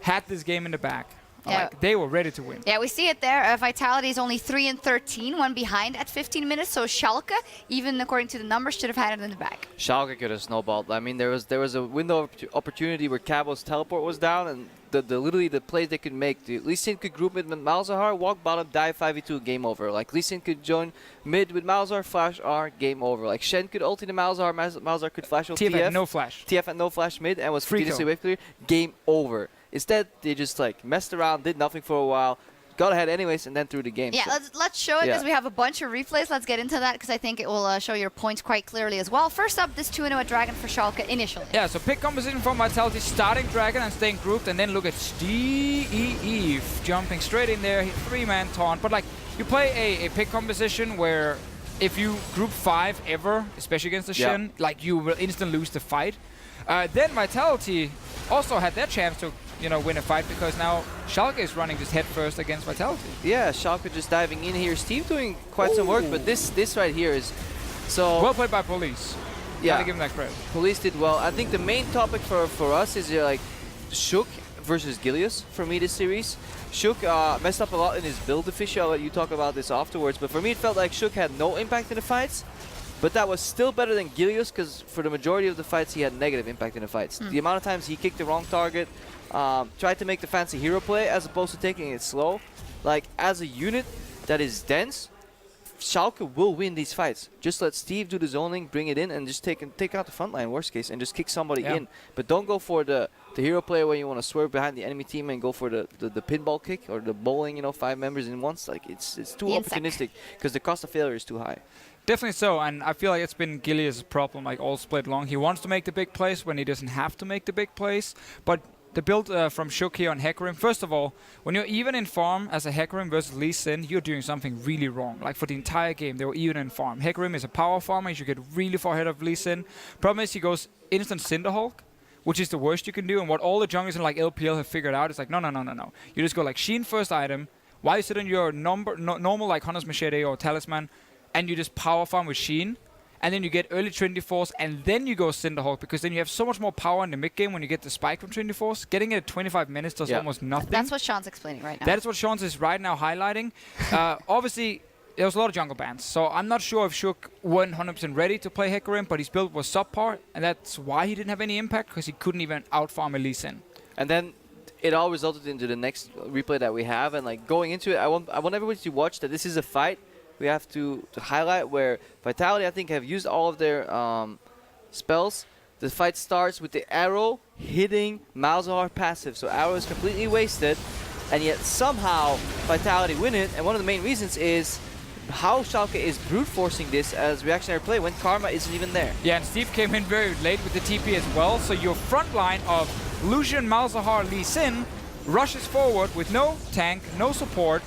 had this game in the bag. Yeah. Like, they were ready to win. Yeah, we see it there. Vitality is only 3-13, one behind at 15 minutes. So Schalke, even according to the numbers, should have had it in the bag. Schalke could have snowballed. I mean, there was a window of opportunity where Cabo's teleport was down, and literally the plays they could make. Lee Sin could group mid with Malzahar, walk bottom, dive 5v2, game over. Like, Lee Sin could join mid with Malzahar, flash R, game over. Like, Shen could ulti the Malzahar, Malzahar could flash ult TF. TF had no flash. TF had no flash mid and was Free continuously wave clear, game over. Instead, they just like messed around, did nothing for a while, got ahead anyways, and then threw the game. Yeah, so let's show it because we have a bunch of replays. Let's get into that because I think it will show your points quite clearly as well. First up, this 2-0 at Dragon for Schalke initially. Yeah, so pick composition from Vitality, starting Dragon and staying grouped, and then look at Steve jumping straight in there, 3-man taunt. But like, you play a pick composition where if you group 5 ever, especially against the Shen, like you will instantly lose the fight. Then Vitality also had their chance to, you know, win a fight because now Schalke is running just head first against Vitality. Yeah, Schalke just diving in here. Steve doing quite some work, but this right here is so well played by Police. Yeah, gotta give him that credit. Police did well. I think the main topic for us is like Shook versus Gilius for me this series. Shook messed up a lot in his build official. I'll let you talk about this afterwards, but for me it felt like Shook had no impact in the fights. But that was still better than Gilius, because for the majority of the fights, he had negative impact in the fights. The amount of times he kicked the wrong target, tried to make the fancy hero play as opposed to taking it slow. Like, as a unit that is dense, Schalke will win these fights. Just let Steve do the zoning, bring it in, and just take out the front line, worst case, and just kick somebody in. But don't go for the hero play where you want to swerve behind the enemy team and go for the pinball kick or the bowling, 5 members in once. Like, it's too opportunistic because the cost of failure is too high. Definitely so, and I feel like it's been Gilius' problem like all split long. He wants to make the big plays when he doesn't have to make the big plays, but the build from Shook here on Hecarim, first of all, when you're even in farm as a Hecarim versus Lee Sin, you're doing something really wrong. Like for the entire game, they were even in farm. Hecarim is a power farmer, he should get really far ahead of Lee Sin. Problem is he goes instant Cinderhulk, which is the worst you can do, and what all the junglers in like LPL have figured out is like, no. You just go like Sheen first item, while you sit on your normal like Hunter's Machete or Talisman, and you just power farm with Sheen, and then you get early Trinity Force, and then you go Cinderhawk, because then you have so much more power in the mid game when you get the spike from Trinity Force. Getting it at 25 minutes does almost nothing. That's what Sean's explaining right now. That is what Sean's is right now highlighting. Obviously, there was a lot of jungle bans, so I'm not sure if Shook wasn't 100% ready to play Hecarim, but his build was subpar, and that's why he didn't have any impact, because he couldn't even outfarm Lee Sin. And then it all resulted into the next replay that we have, and like going into it, I want everybody to watch that this is a fight we have to highlight where Vitality, I think, have used all of their spells. The fight starts with the arrow hitting Malzahar passive. So arrow is completely wasted, and yet somehow Vitality win it. And one of the main reasons is how Schalke is brute forcing this as reactionary play when Karma isn't even there. Yeah, and Steve came in very late with the TP as well. So your front line of Lucian, Malzahar, Lee Sin rushes forward with no tank, no support.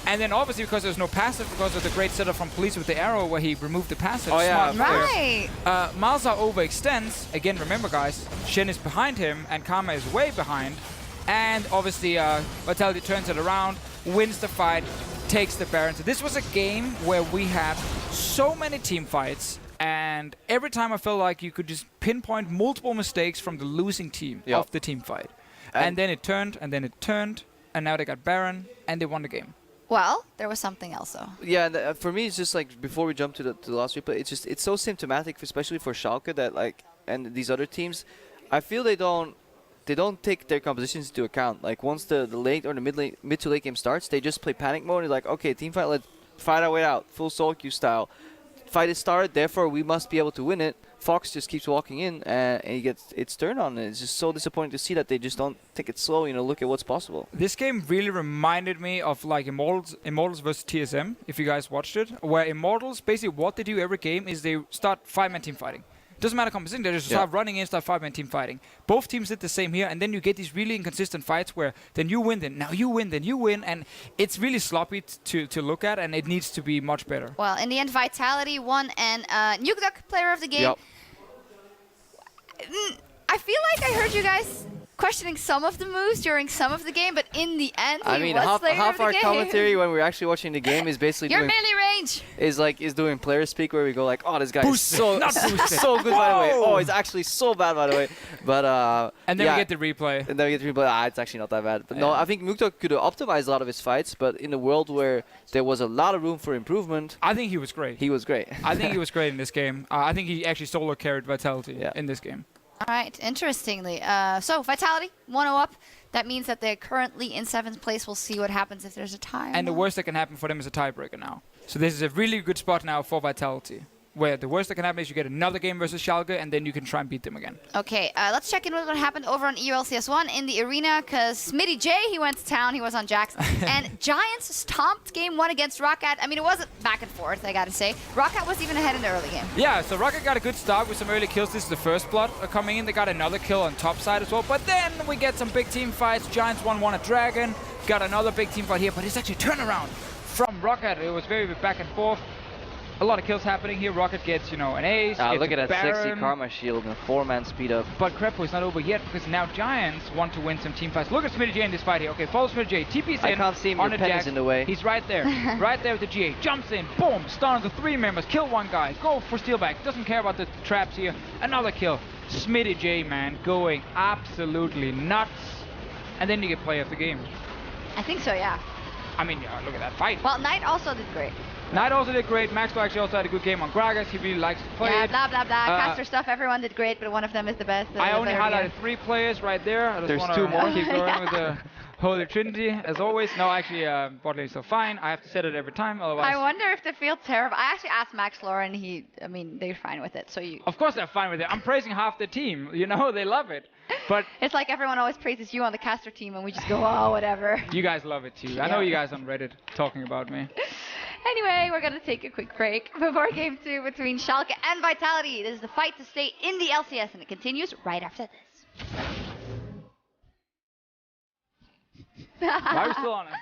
And then obviously because there's no passive, because of the great setup from Police with the arrow where he removed the passive. Oh yeah, right. Malzahar overextends. Again, remember guys, Shen is behind him and Karma is way behind. And obviously Vitality turns it around, wins the fight, takes the Baron. So this was a game where we had so many team fights, and every time I felt like you could just pinpoint multiple mistakes from the losing team of the team fight. And then it turned, and then it turned, and now they got Baron, and they won the game. Well, there was something else though. Yeah, and for me, it's just like before we jump to the last replay, it's so symptomatic, especially for Schalke, that like and these other teams, I feel they don't take their compositions into account. Like once the late or the mid to late game starts, they just play panic mode. They're like, okay, team fight, let's fight our way out, full solo queue style. Fight is started, therefore we must be able to win it. Fox just keeps walking in and he gets its turn on. And it's just so disappointing to see that they just don't take it slow, look at what's possible. This game really reminded me of like Immortals versus TSM, if you guys watched it, where Immortals, basically what they do every game is they start 5-man team fighting. Doesn't matter composition, they just start running in, start 5-man team fighting. Both teams did the same here, and then you get these really inconsistent fights where then you win, then now you win, then you win, and it's really sloppy to look at, and it needs to be much better. Well, in the end, Vitality won, and Nukduk, player of the game. Yep. I feel like I heard you guys questioning some of the moves during some of the game, but in the end, he was player half of the our game. commentary when we're actually watching the game is basically Your doing melee range is doing player speak, where we go like, oh, this guy is so good by the way. Oh, it's actually so bad by the way. But and then we get the replay. And then we get the replay. It's actually not that bad. But no, I think Mukta could have optimized a lot of his fights, but in a world where there was a lot of room for improvement, I think he was great. He was great. I think he was great in this game. I think he actually solo carried Vitality in this game. All right, interestingly. So, Vitality, 1-0 up. That means that they're currently in 7th place. We'll see what happens if there's a tie. And the worst that can happen for them is a tiebreaker now. So this is a really good spot now for Vitality, where the worst that can happen is you get another game versus Schalke, and then you can try and beat them again. Okay, let's check in with what happened over on EULCS1 in the arena, because Smitty J, he went to town, he was on Jax, and Giants stomped game 1 against Roccat. I mean, it wasn't back and forth, I gotta say. Roccat was even ahead in the early game. Yeah, so Roccat got a good start with some early kills. This is the first blood coming in. They got another kill on top side as well, but then we get some big team fights. Giants 1-1 a Dragon, got another big team fight here, but it's actually a turnaround from Roccat. It was very back and forth. A lot of kills happening here. Rocket gets, an ace. Look at that Baron. sexy Karma shield and 4-man speed up. But Crepo is not over yet, because now Giants want to win some team fights. Look at Smitty J in this fight here. Okay, follow Smitty J. TP's in. I can't see him. On Your the pen Jax. is in the way. He's right there. Right there with the GA. Jumps in. Boom. Stun on the 3 members. Kill 1 guy. Go for steelback. Doesn't care about the traps here. Another kill. Smitty J, man, going absolutely nuts. And then you get play of the game. I think so, yeah. I mean, look at that fight. Well, Knight also did great. Knight also did great. Maxwell actually also had a good game on Gragas. He really likes to play Yeah, it. blah, blah, blah. Caster stuff, everyone did great, but one of them is the best. I only highlighted 3 players right there. I just There's wanna 2 more. keep going with the Holy Trinity, as always. No, actually, bot lane is still fine. I have to set it every time, otherwise... I wonder if they feel terrible. I actually asked Max Laura, and they're fine with it, so you... Of course they're fine with it. I'm praising half the team, you know, they love it. But it's like everyone always praises you on the caster team, and we just go, oh, whatever. you guys love it too. I know you guys on Reddit talking about me. Anyway, we're going to take a quick break before Game 2 between Schalke and Vitality. This is the fight to stay in the LCS, and it continues right after this. Why are we still on it?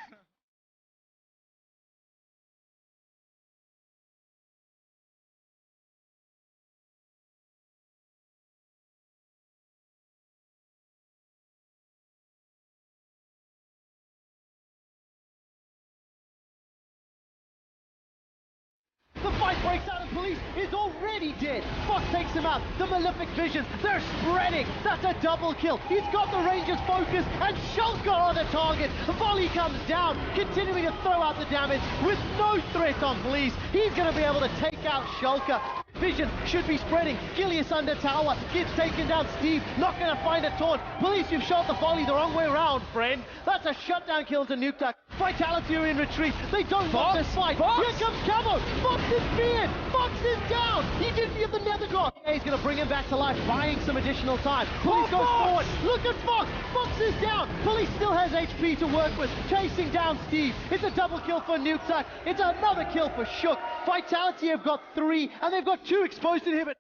The fight breaks out and Police is already dead. Fox takes him out. The Malefic Visions, they're spreading. That's a double kill. He's got the Rangers focus and Schalke are the target. The volley comes down, continuing to throw out the damage with no threat on Police. He's going to be able to take out Schalke. Vision should be spreading. Gilius under tower, gets taken down. Steve not going to find a taunt. Police, you've shot the volley the wrong way around, friend. That's a shutdown kill to Nuke. Vitality are in retreat. They don't want this fight. Here comes Camo. Fox is feared. Fox is down. He didn't give the Nether God. He's going to bring him back to life, buying some additional time. Police goes forward. Look at Fox. Fox is down. Police still has HP to work with. Chasing down Steve. It's a double kill for Nuke. It's another kill for Shook. Vitality have got 3, and they've got 2 exposed inhibit.